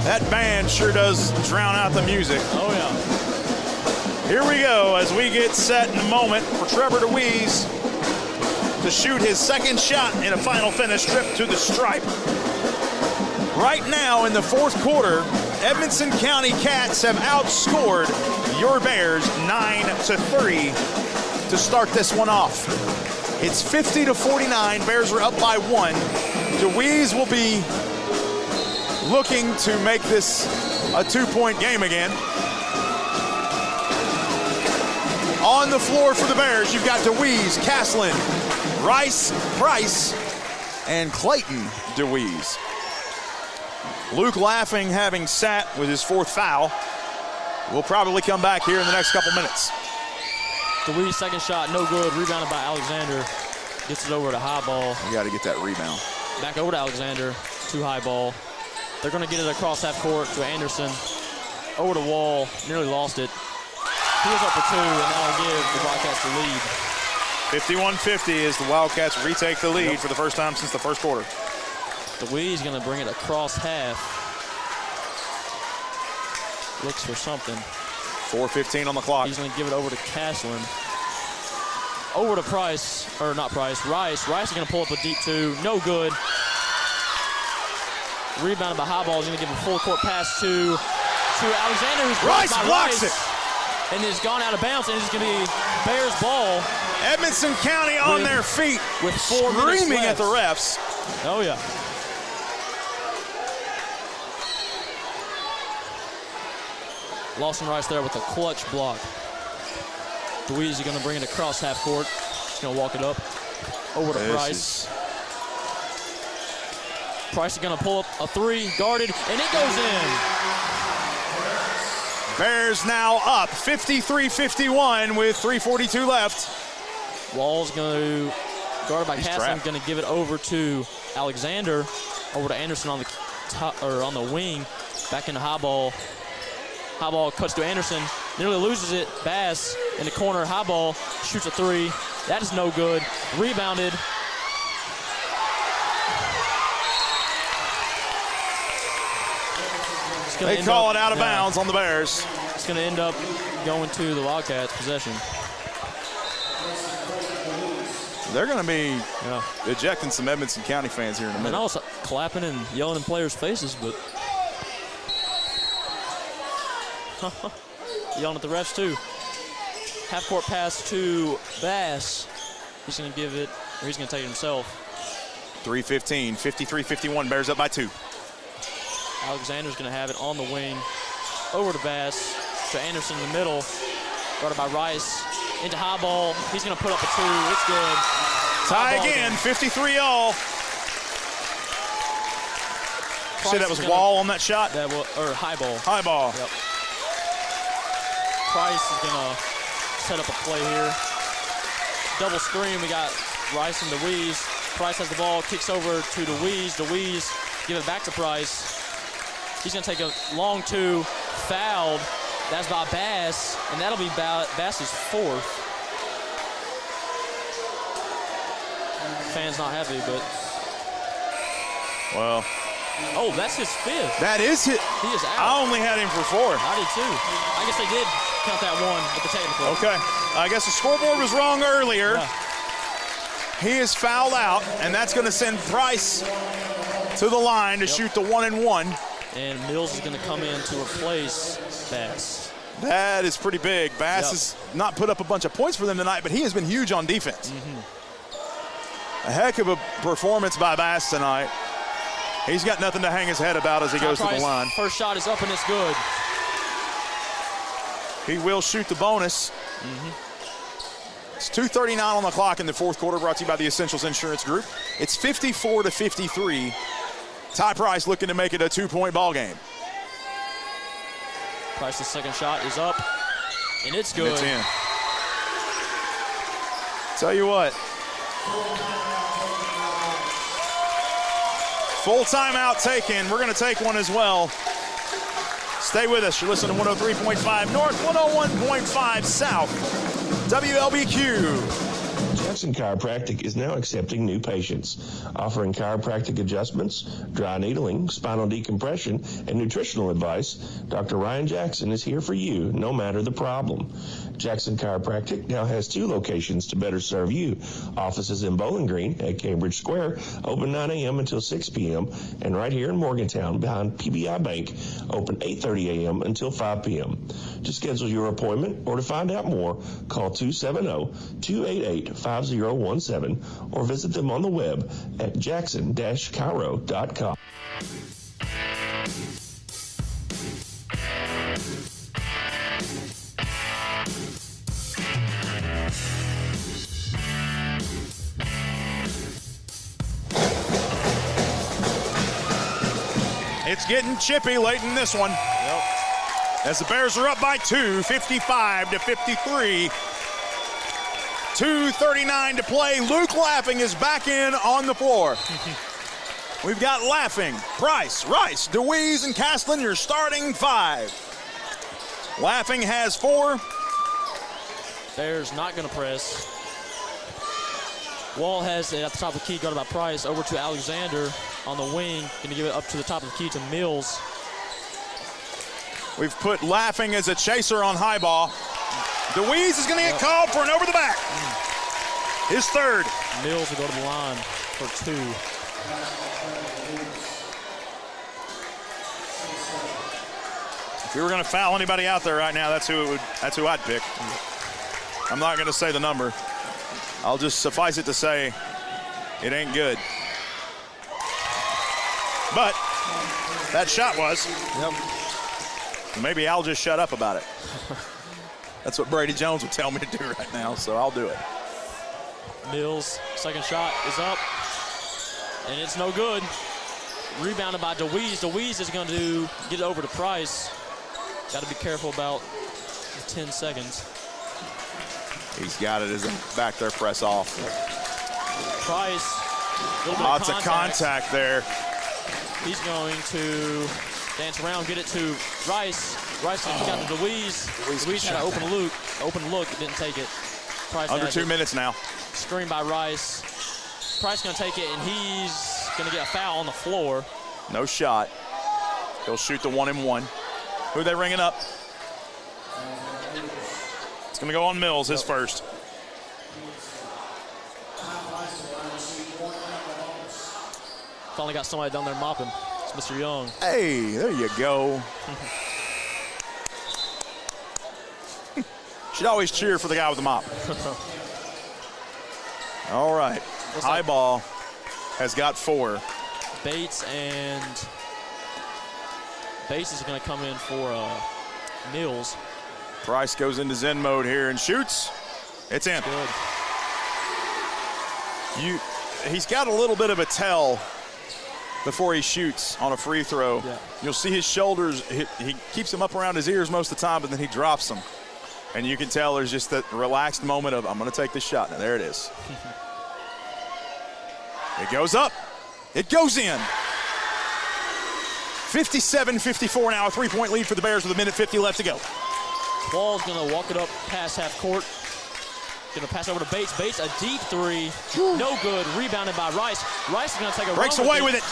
that band sure does drown out the music. Oh, yeah. Here we go as we get set in a moment for Trevor DeWeese to shoot his 2nd shot in a final finish trip to the stripe. Right now in the 4th quarter, Edmonson County Cats have outscored your Bears 9-3. to start this one off. It's 50-49. Bears are up by 1. DeWeese will be looking to make this a 2-point game again. On the floor for the Bears, you've got DeWeese, Caslin, Rice, Price, and Clayton DeWeese. Luke Laughing, having sat with his 4th foul, will probably come back here in the next couple minutes. DeWeese, second shot, no good. Rebounded by Alexander. Gets it over to high ball. You got to get that rebound. Back over to Alexander, to high ball. They're going to get it across half court to Anderson. Over the wall, nearly lost it. He was up for 2, and that'll give the Wildcats the lead. 51-50 as the Wildcats retake the lead for the first time since the first quarter. DeWeese going to bring it across half. Looks for something. 4:15 on the clock. He's going to give it over to Caslin. Over to Price, or not Price, Rice. Rice is going to pull up a deep 2. No good. Rebounded by high ball. He's going to give a full court pass to Alexander, who's blocked by blocks it. And it's gone out of bounds, and it's going to be Bears ball. Edmonson County on their feet with 4 minutes screaming left. at the refs. Oh, yeah. Lawson Rice there with a clutch block. DeWeese is going to bring it across half court. He's going to walk it up over to Price. Price is going to pull up a 3, guarded, and it goes in. Bears now up 53-51 with 3:42 left. Wall's going to, guarded by Caslin, going to give it over to Alexander, over to Anderson on the top, or on the wing, back into high ball. High ball cuts to Anderson, nearly loses it. Bass in the corner, high ball, shoots a 3. That is no good. Rebounded. They call it out of bounds on the Bears. It's going to end up going to the Wildcats' possession. They're going to be ejecting some Edmonson County fans here in a minute. And also clapping and yelling in players' faces, but yelling at the refs too. Half court pass to Bass. He's going to give it, or he's going to take it himself. 3:15, 53-51, Bears up by 2. Alexander's going to have it on the wing. Over to Bass, to Anderson in the middle. Guarded by Rice. Into high ball. He's going to put up a 2. It's good. Tie again, 53-all. See, that was Wall on that shot? That was, or high ball. High ball. Yep. Price is going to set up a play here. Double screen. We got Rice and DeWeese. Price has the ball, kicks over to DeWeese. DeWeese give it back to Price. He's going to take a long 2, fouled. That's by Bass, and that'll be Bass's 4th. Fans not happy, but. Well. Oh, that's his 5th. That is it. He is out. I only had him for 4. I did too. I guess they did count that 1 with the technical. Okay. I guess the scoreboard was wrong earlier. Yeah. He is fouled out, and that's going to send Price to the line to shoot the 1-and-1. And Mills is going to come in to replace Bass. That is pretty big. Bass has not put up a bunch of points for them tonight, but he has been huge on defense. A heck of a performance by Bass tonight. He's got nothing to hang his head about as he goes to the line. First shot is up and it's good. He will shoot the bonus. It's 2:39 on the clock in the 4th quarter, brought to you by the Essentials Insurance Group. It's 54-53. Ty Price looking to make it a 2-point ball game. Price's second shot is up, and it's good. And it's in. Tell you what. Full timeout taken. We're going to take one as well. Stay with us. You're listening to 103.5 North, 101.5 South. WLBQ. Jackson Chiropractic is now accepting new patients, offering chiropractic adjustments, dry needling, spinal decompression, and nutritional advice. Dr. Ryan Jackson is here for you, no matter the problem. Jackson Chiropractic now has 2 locations to better serve you. Offices in Bowling Green at Cambridge Square, open 9 a.m. until 6 p.m., and right here in Morgantown behind PBI Bank, open 8:30 a.m. until 5 p.m. To schedule your appointment or to find out more, call 270-288-5017 or visit them on the web at jackson-chiro.com. It's getting chippy late in this one. Yep. As the Bears are up by 2, 55-53. 2:39 to play. Luke Laughing is back in on the floor. We've got Laughing, Price, Rice, DeWeese, and Castlin, your starting 5. Laughing has 4. Bears not going to press. Wall has it at the top of the key, guarded by Price, over to Alexander on the wing. Going to give it up to the top of the key to Mills. We've put Laughing as a chaser on high ball. DeWeese is going to get called for an over the back. His 3rd. Mills will go to the line for 2. If we were going to foul anybody out there right now, that's who I'd pick. I'm not going to say the number. I'll just suffice it to say it ain't good. But that shot was. Yep. Maybe I'll just shut up about it. That's what Brady Jones would tell me to do right now, so I'll do it. Mills, second shot is up, and it's no good. Rebounded by DeWeese. DeWeese is going to get it over to Price. Got to be careful about the 10 seconds. He's got it as a back there press off. Price, lots of contact there. He's going to dance around, get it to Rice. Rice got to DeWeese. DeWeese had an open look, didn't take it. Price under 2 minutes now. Screen by Rice. Price going to take it, and he's going to get a foul on the floor. No shot. He'll shoot the 1-and-1. Who are they ringing up? It's going to go on Mills, his first. Finally got somebody down there mopping. It's Mr. Young. Hey, there you go. Should always cheer for the guy with the mop. All right. High ball has got 4. Bates is going to come in for Mills. Price goes into Zen mode here and shoots. It's in. Good. He's got a little bit of a tell before he shoots on a free throw. Yeah. You'll see his shoulders, he keeps them up around his ears most of the time, but then he drops them. And you can tell there's just that relaxed moment of, I'm going to take this shot. Now, there it is. It goes up. It goes in. 57-54 now, a 3-point lead for the Bears with 1:50 left to go. Wall's going to walk it up past half court. Going to pass over to Bates. Bates, a deep 3. No good. Rebounded by Rice. Rice is going to take a breaks run away with it.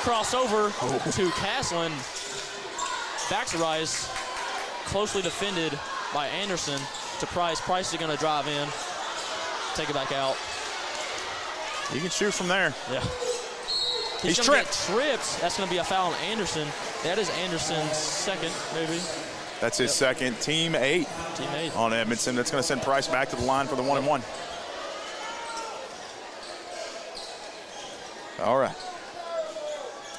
Crossover to Castlin. Back to Rice. Closely defended by Anderson to Price. Price is going to drive in. Take it back out. You can shoot from there. Yeah. He's tripped. Tripped. That's going to be a foul on Anderson. That is Anderson's second, maybe. That's his second. Team 8 on Edmonton. That's going to send Price back to the line for the 1-and-1. All right.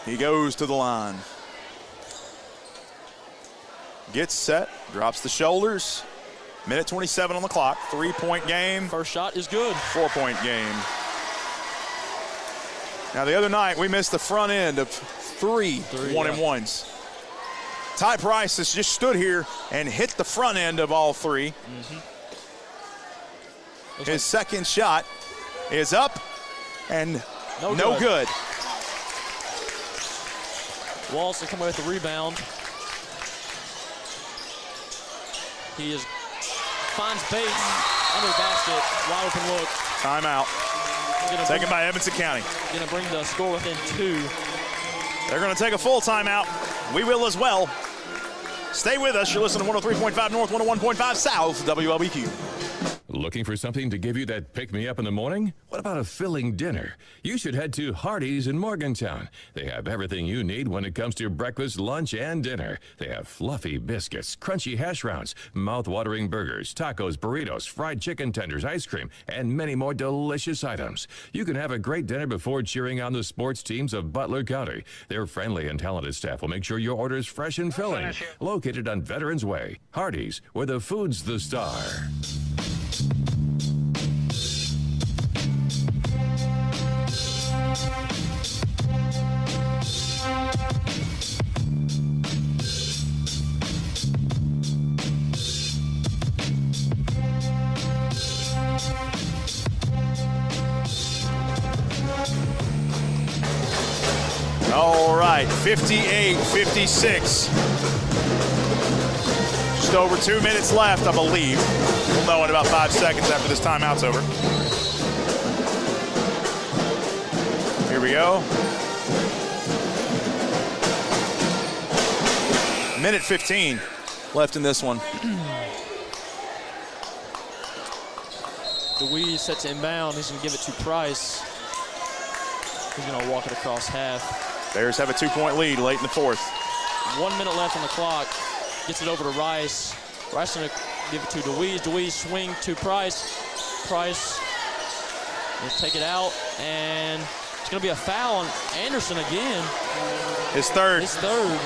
He goes to the line. Gets set, drops the shoulders. 1:27 on the clock. 3-point game. First shot is good. 4-point game. Now, the other night, we missed the front end of 3 1-and-1s. Ty Price has just stood here and hit the front end of all 3. His second shot is up and no good. Walls to come away with the rebound. He finds Bates under the basket. Wide open look. Timeout. Taken by Edmonson County. Going to bring the score within 2. They're going to take a full timeout. We will as well. Stay with us. You're listening to 103.5 North, 101.5 South, WLBQ. Looking for something to give you that pick-me-up in the morning? What about a filling dinner? You should head to Hardee's in Morgantown. They have everything you need when it comes to breakfast, lunch, and dinner. They have fluffy biscuits, crunchy hash browns, mouth-watering burgers, tacos, burritos, fried chicken tenders, ice cream, and many more delicious items. You can have a great dinner before cheering on the sports teams of Butler County. Their friendly and talented staff will make sure your order is fresh and filling. Located on Veterans Way, Hardee's, where the food's the star. All right, 58-56. Just over 2 minutes left, I believe. We'll know in about 5 seconds after this timeout's over. Here we go. Minute 15 left in this one. DeWeese sets inbound. He's going to give it to Price. He's going to walk it across half. Bears have a 2-point lead late in the fourth. 1 minute left on the clock. Gets it over to Rice. Rice going to give it to DeWeese. DeWeese swing to Price. Price will take it out, and it's going to be a foul on Anderson again. His third. His third.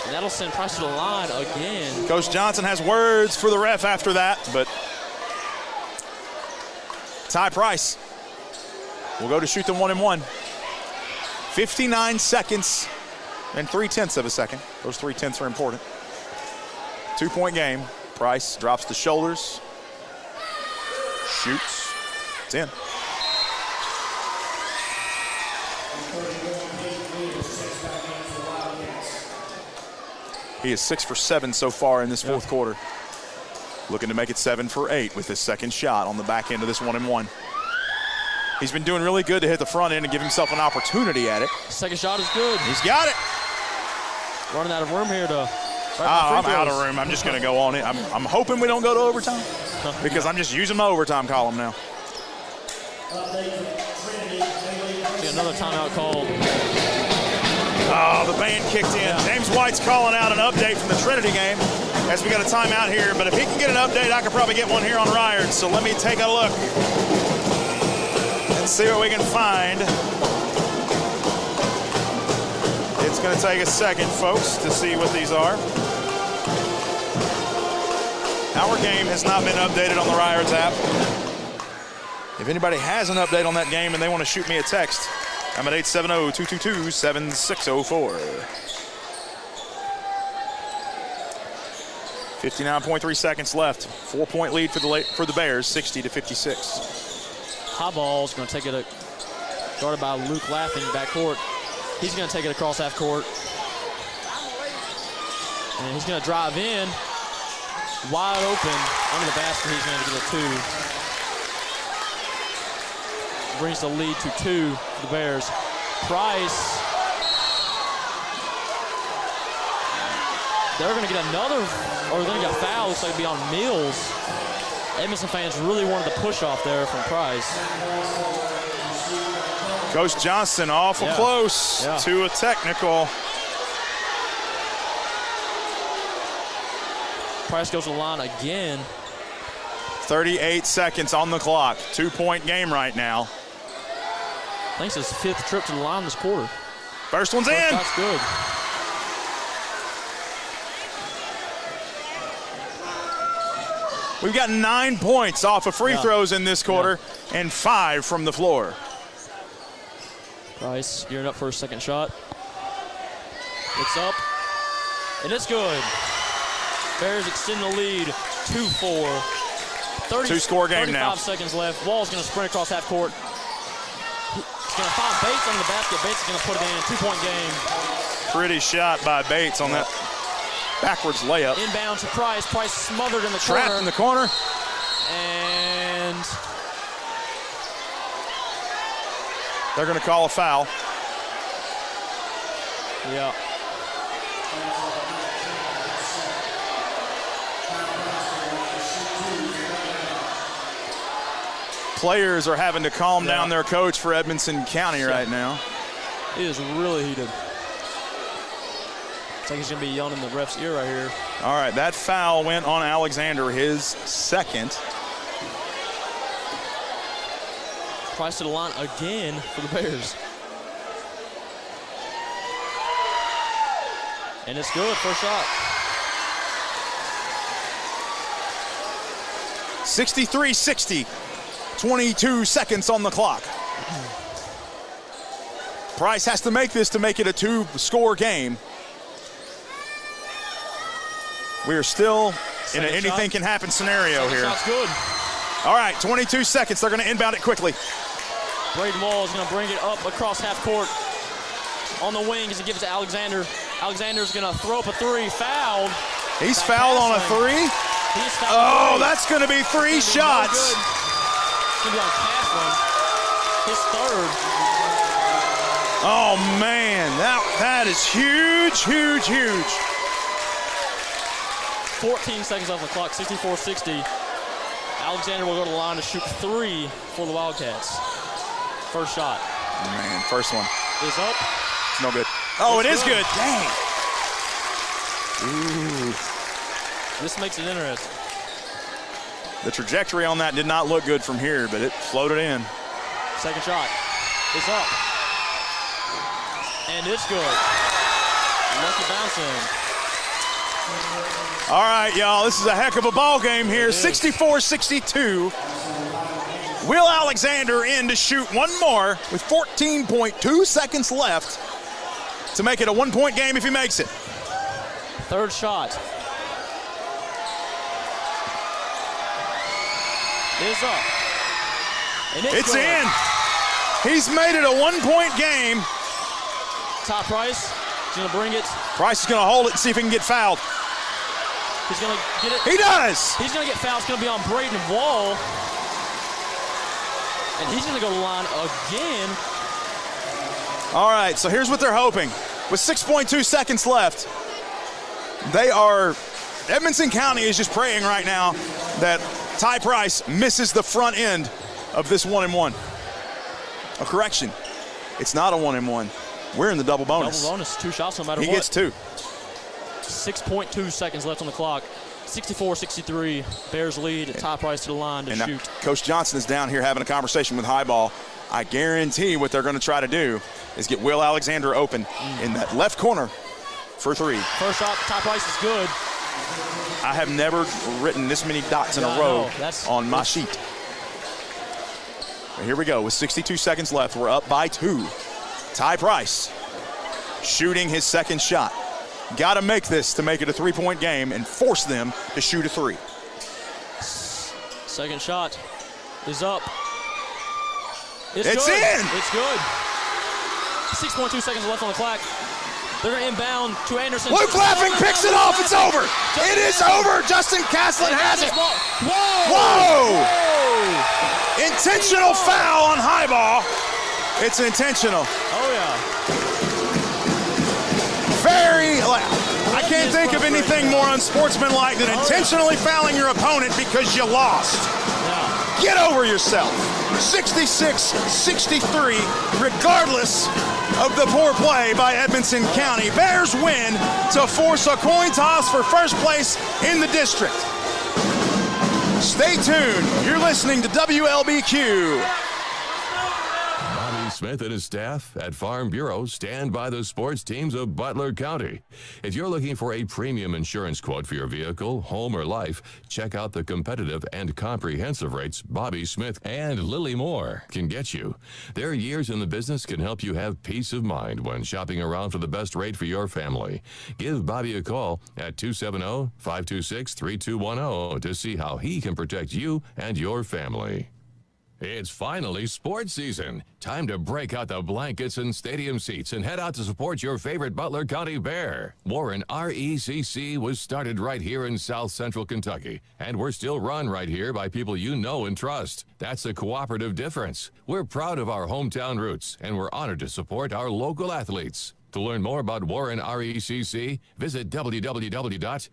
And that'll send Price to the line again. Coach Johnson has words for the ref after that, but Ty Price will go to shoot the 1-and-1. 59 seconds and 0.3 of a second. Those 0.3 are important. 2-point game. Price drops the shoulders. Shoots. It's in. He is 6 for 7 so far in this fourth quarter. Looking to make it 7 for 8 with his second shot on the back end of this 1-and-1. He's been doing really good to hit the front end and give himself an opportunity at it. Second shot is good. He's got it. Running out of room here to. I'm out of room. I'm just going to go on it. I'm hoping we don't go to overtime because I'm just using my overtime column now. See another timeout called. Oh, the band kicked in. Yeah. James White's calling out an update from the Trinity game as we got a timeout here. But if he can get an update, I could probably get one here on Ryard. So let me take a look. See what we can find. It's going to take a second, folks, to see what these are. Our game has not been updated on the Ryards app. If anybody has an update on that game and they want to shoot me a text, I'm at 870-222-7604. 59.3 seconds left. 4-point lead for the Bears, 60-56. High ball's going to take it, guarded by Luke Laughing, backcourt. He's going to take it across half court. And he's going to drive in, wide open, under the basket. He's going to get a 2. Brings the lead to 2 for the Bears. Price. They're going to get another, or they're going to get a foul. Looks like it'll be on Mills. Edmonson fans really wanted the push off there from Price. Coach Johnson awful close to a technical. Price goes to the line again. 38 seconds on the clock. 2-point game right now. I think it's his 5th trip to the line this quarter. First one's in. That's good. We've got 9 points off of free throws in this quarter and 5 from the floor. Price gearing up for a second shot. It's up, and it's good. Bears extend the lead 2-4. 2-score game now. 35 seconds left. Wall's going to sprint across half court. He's going to find Bates under the basket. Bates is going to put it in. 2-point game. Pretty shot by Bates on that backwards layup. Inbound to Price. Price smothered in the corner. Trapped in the corner. And they're going to call a foul. Yeah. Players are having to calm down their coach for Edmonson County right now. It is really heated. It's like he's going to be yelling in the ref's ear right here. All right, that foul went on Alexander, his second. Price to the line again for the Bears. And it's good, first shot. 63-60, 22 seconds on the clock. Price has to make this to make it a 2-score game. We are still in an anything can happen scenario here. Shot's good. All right, 22 seconds. They're going to inbound it quickly. Braden Wall is going to bring it up across half court. On the wing as he gives it to Alexander. Alexander's going to throw up a three. Fouled. He's fouled on a three. Oh, that's going to be 3 shots. It's going to be on Castlin. His third. Oh, man. That is huge, huge, huge. 14 seconds off the clock, 64-60. Alexander will go to the line to shoot 3 for the Wildcats. First shot. Man, first one. Is up. It's no good. Oh, it is good. Dang. Ooh. This makes it interesting. The trajectory on that did not look good from here, but it floated in. Second shot is up. And it's good. Lucky bouncing. All right, y'all, this is a heck of a ball game here. 64-62. Will Alexander in to shoot one more with 14.2 seconds left to make it a 1-point game if he makes it. Third shot is up. And it's good. In. He's made it a 1-point game. Top Price is going to bring it. Price is going to hold it and see if he can get fouled. He's going to get it. He does. He's going to get fouled. It's going to be on Braden Wall. And he's going to go to the line again. All right, so here's what they're hoping. With 6.2 seconds left, Edmonson County is just praying right now that Ty Price misses the front end of this 1-and-1. A correction, it's not a 1-and-1. We're in the double bonus. Double bonus, 2 shots no matter what. He gets 2. 6.2 seconds left on the clock. 64-63, Bears lead. Ty Price to the line to shoot. Coach Johnson is down here having a conversation with Highball. I guarantee what they're going to try to do is get Will Alexander open in that left corner for 3. First shot, Ty Price is good. I have never written this many dots in a row on my sheet. But here we go with 62 seconds left. We're up by 2. Ty Price shooting his second shot. Got to make this to make it a 3-point game and force them to shoot a 3. Second shot is up. It's good. In. It's good. 6.2 seconds left on the clock. They're going to inbound to Anderson. Luke Laughing picks it off. It's over. It is over. Justin Castlin has it. Whoa. Intentional foul on Highball. It's intentional. Oh, yeah. I can't think of anything more unsportsmanlike than intentionally fouling your opponent because you lost. Yeah. Get over yourself. 66-63, regardless of the poor play by Edmonson County. Bears win to force a coin toss for first place in the district. Stay tuned. You're listening to WLBQ. Smith and his staff at Farm Bureau stand by the sports teams of Butler County. If you're looking for a premium insurance quote for your vehicle, home, or life, check out the competitive and comprehensive rates Bobby Smith and Lily Moore can get you. Their years in the business can help you have peace of mind when shopping around for the best rate for your family. Give Bobby a call at 270-526-3210 to see how he can protect you and your family. It's finally sports season. Time to break out the blankets and stadium seats and head out to support your favorite Butler County Bear. Warren RECC was started right here in South Central Kentucky, and we're still run right here by people you know and trust. That's a cooperative difference. We're proud of our hometown roots, and we're honored to support our local athletes. To learn more about Warren RECC, visit www.wrecc.com.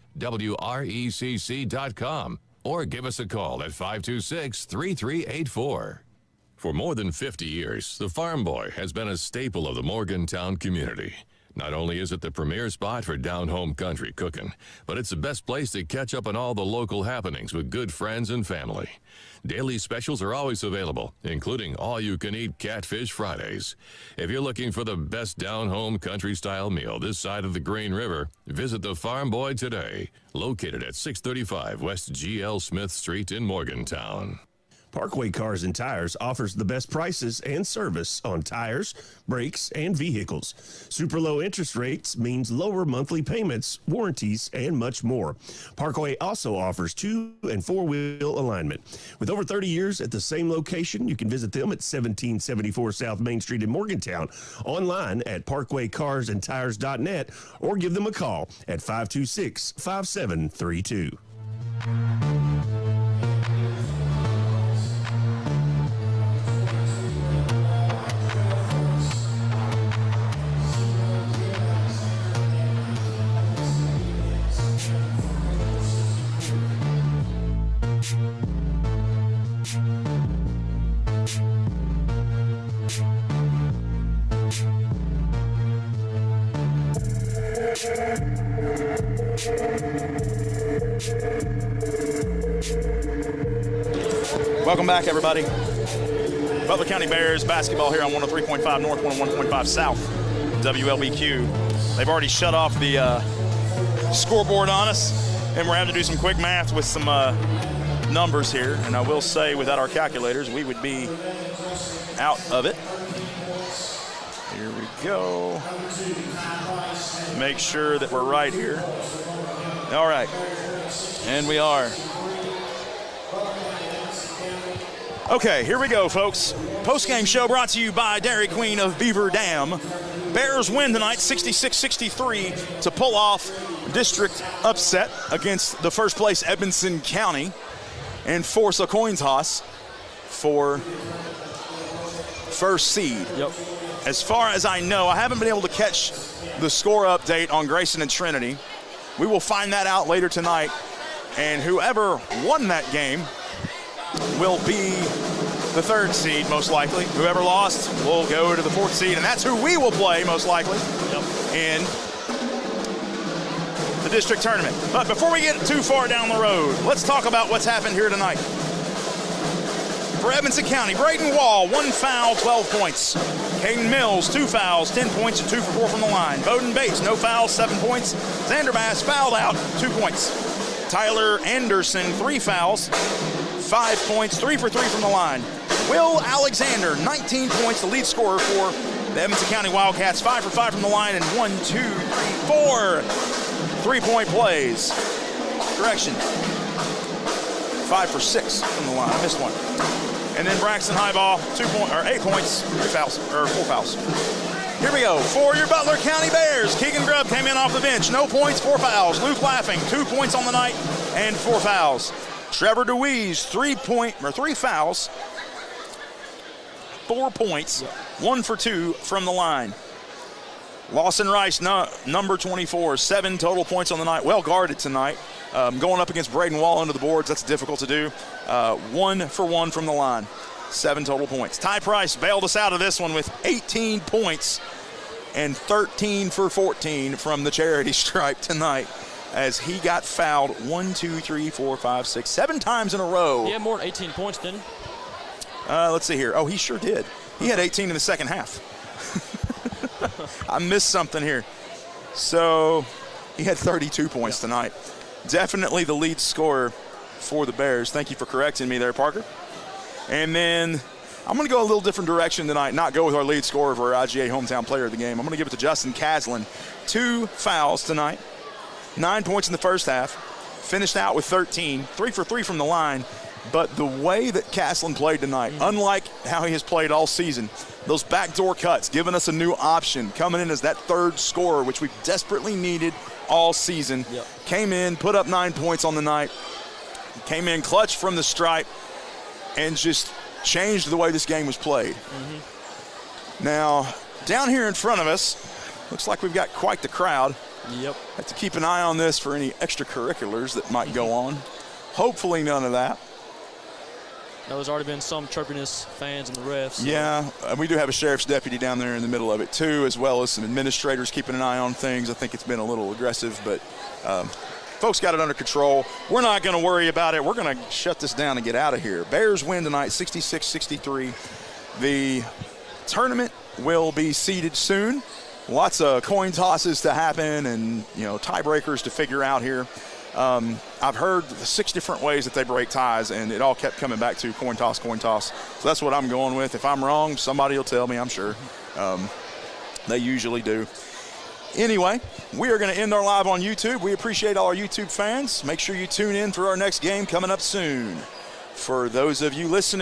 or give us a call at 526-3384. For more than 50 years, the Farm Boy has been a staple of the Morgantown community. Not only is it the premier spot for down-home country cooking, but it's the best place to catch up on all the local happenings with good friends and family. Daily specials are always available, including all-you-can-eat Catfish Fridays. If you're looking for the best down-home country-style meal this side of the Green River, visit the Farm Boy today, located at 635 West G.L. Smith Street in Morgantown. Parkway Cars and Tires offers the best prices and service on tires, brakes, and vehicles. Super low interest rates means lower monthly payments, warranties, and much more. Parkway also offers 2- and 4-wheel alignment. With over 30 years at the same location, you can visit them at 1774 South Main Street in Morgantown, online at parkwaycarsandtires.net, or give them a call at 526-5732. Welcome back, everybody. Butler County Bears basketball here on 103.5 North, 101.5 South, WLBQ. They've already shut off the scoreboard on us, and we're having to do some quick math with some numbers here. And I will say, without our calculators, we would be out of it. Here we go. Make sure that we're right here. All right. And we are. Okay, here we go, folks. Post-game show brought to you by Dairy Queen of Beaver Dam. Bears win tonight 66-63 to pull off district upset against the first place Edmonson County and force a coin toss for first seed. Yep. As far as I know, I haven't been able to catch the score update on Grayson and Trinity. We will find that out later tonight, and whoever won that game will be the third seed, most likely. Whoever lost will go to the fourth seed, and that's who we will play, most likely, in the district tournament. But before we get too far down the road, let's talk about what's happened here tonight. For Edmonson County, Braden Wall, 1 foul, 12 points. Caden Mills, 2 fouls, 10 points, and 2 for 4 from the line. Bowden Bates, no fouls, 7 points. Xander Bass fouled out, 2 points. Tyler Anderson, 3 fouls, 5 points, 3 for 3 from the line. Will Alexander, 19 points, the lead scorer for the Edmonson County Wildcats, 5 for 5 from the line, and 1, 2, 3, 4 3-point plays. Correction, 5 for 6 from the line. I missed one. And then Braxton Highball, 8 points, 4 fouls. Here we go. For your Butler County Bears, Keegan Grubb came in off the bench. No points, 4 fouls. Luke Laughing, 2 points on the night and 4 fouls. Trevor DeWeese, 3 fouls, 4 points, 1 for 2 from the line. Lawson Rice, number 24, 7 total points on the night. Well guarded tonight. Going up against Braden Wall under the boards, that's difficult to do. 1 for 1 from the line. 7 total points. Ty Price bailed us out of this one with 18 points and 13 for 14 from the charity stripe tonight, as he got fouled 1, 2, 3, 4, 5, 6, 7 times in a row. He had more than 18 points, didn't he? Let's see here. Oh, he sure did. He had 18 in the second half. I missed something here. So he had 32 points tonight. Definitely the lead scorer for the Bears. Thank you for correcting me there, Parker. And then I'm going to go a little different direction tonight, not go with our lead scorer for our IGA hometown player of the game. I'm going to give it to Justin Caslin. 2 fouls tonight, 9 points in the first half, finished out with 13, 3 for 3 from the line. But the way that Caslin played tonight, unlike how he has played all season, those backdoor cuts, giving us a new option, coming in as that third scorer, which we desperately needed all season. Yep. Came in, put up 9 points on the night, came in clutch from the stripe, and just changed the way this game was played. Now, down here in front of us, looks like we've got quite the crowd. Yep. Have to keep an eye on this for any extracurriculars that might go on. Hopefully none of that. Now, there's already been some chirpiness, fans and the refs. So. Yeah, we do have a sheriff's deputy down there in the middle of it too, as well as some administrators keeping an eye on things. I think it's been a little aggressive, but folks got it under control. We're not going to worry about it. We're going to shut this down and get out of here. Bears win tonight, 66-63. The tournament will be seeded soon. Lots of coin tosses to happen and, tiebreakers to figure out here. I've heard 6 different ways that they break ties, and it all kept coming back to coin toss, coin toss. So that's what I'm going with. If I'm wrong, somebody will tell me, I'm sure. They usually do. Anyway, we are going to end our live on YouTube. We appreciate all our YouTube fans. Make sure you tune in for our next game coming up soon. For those of you listening,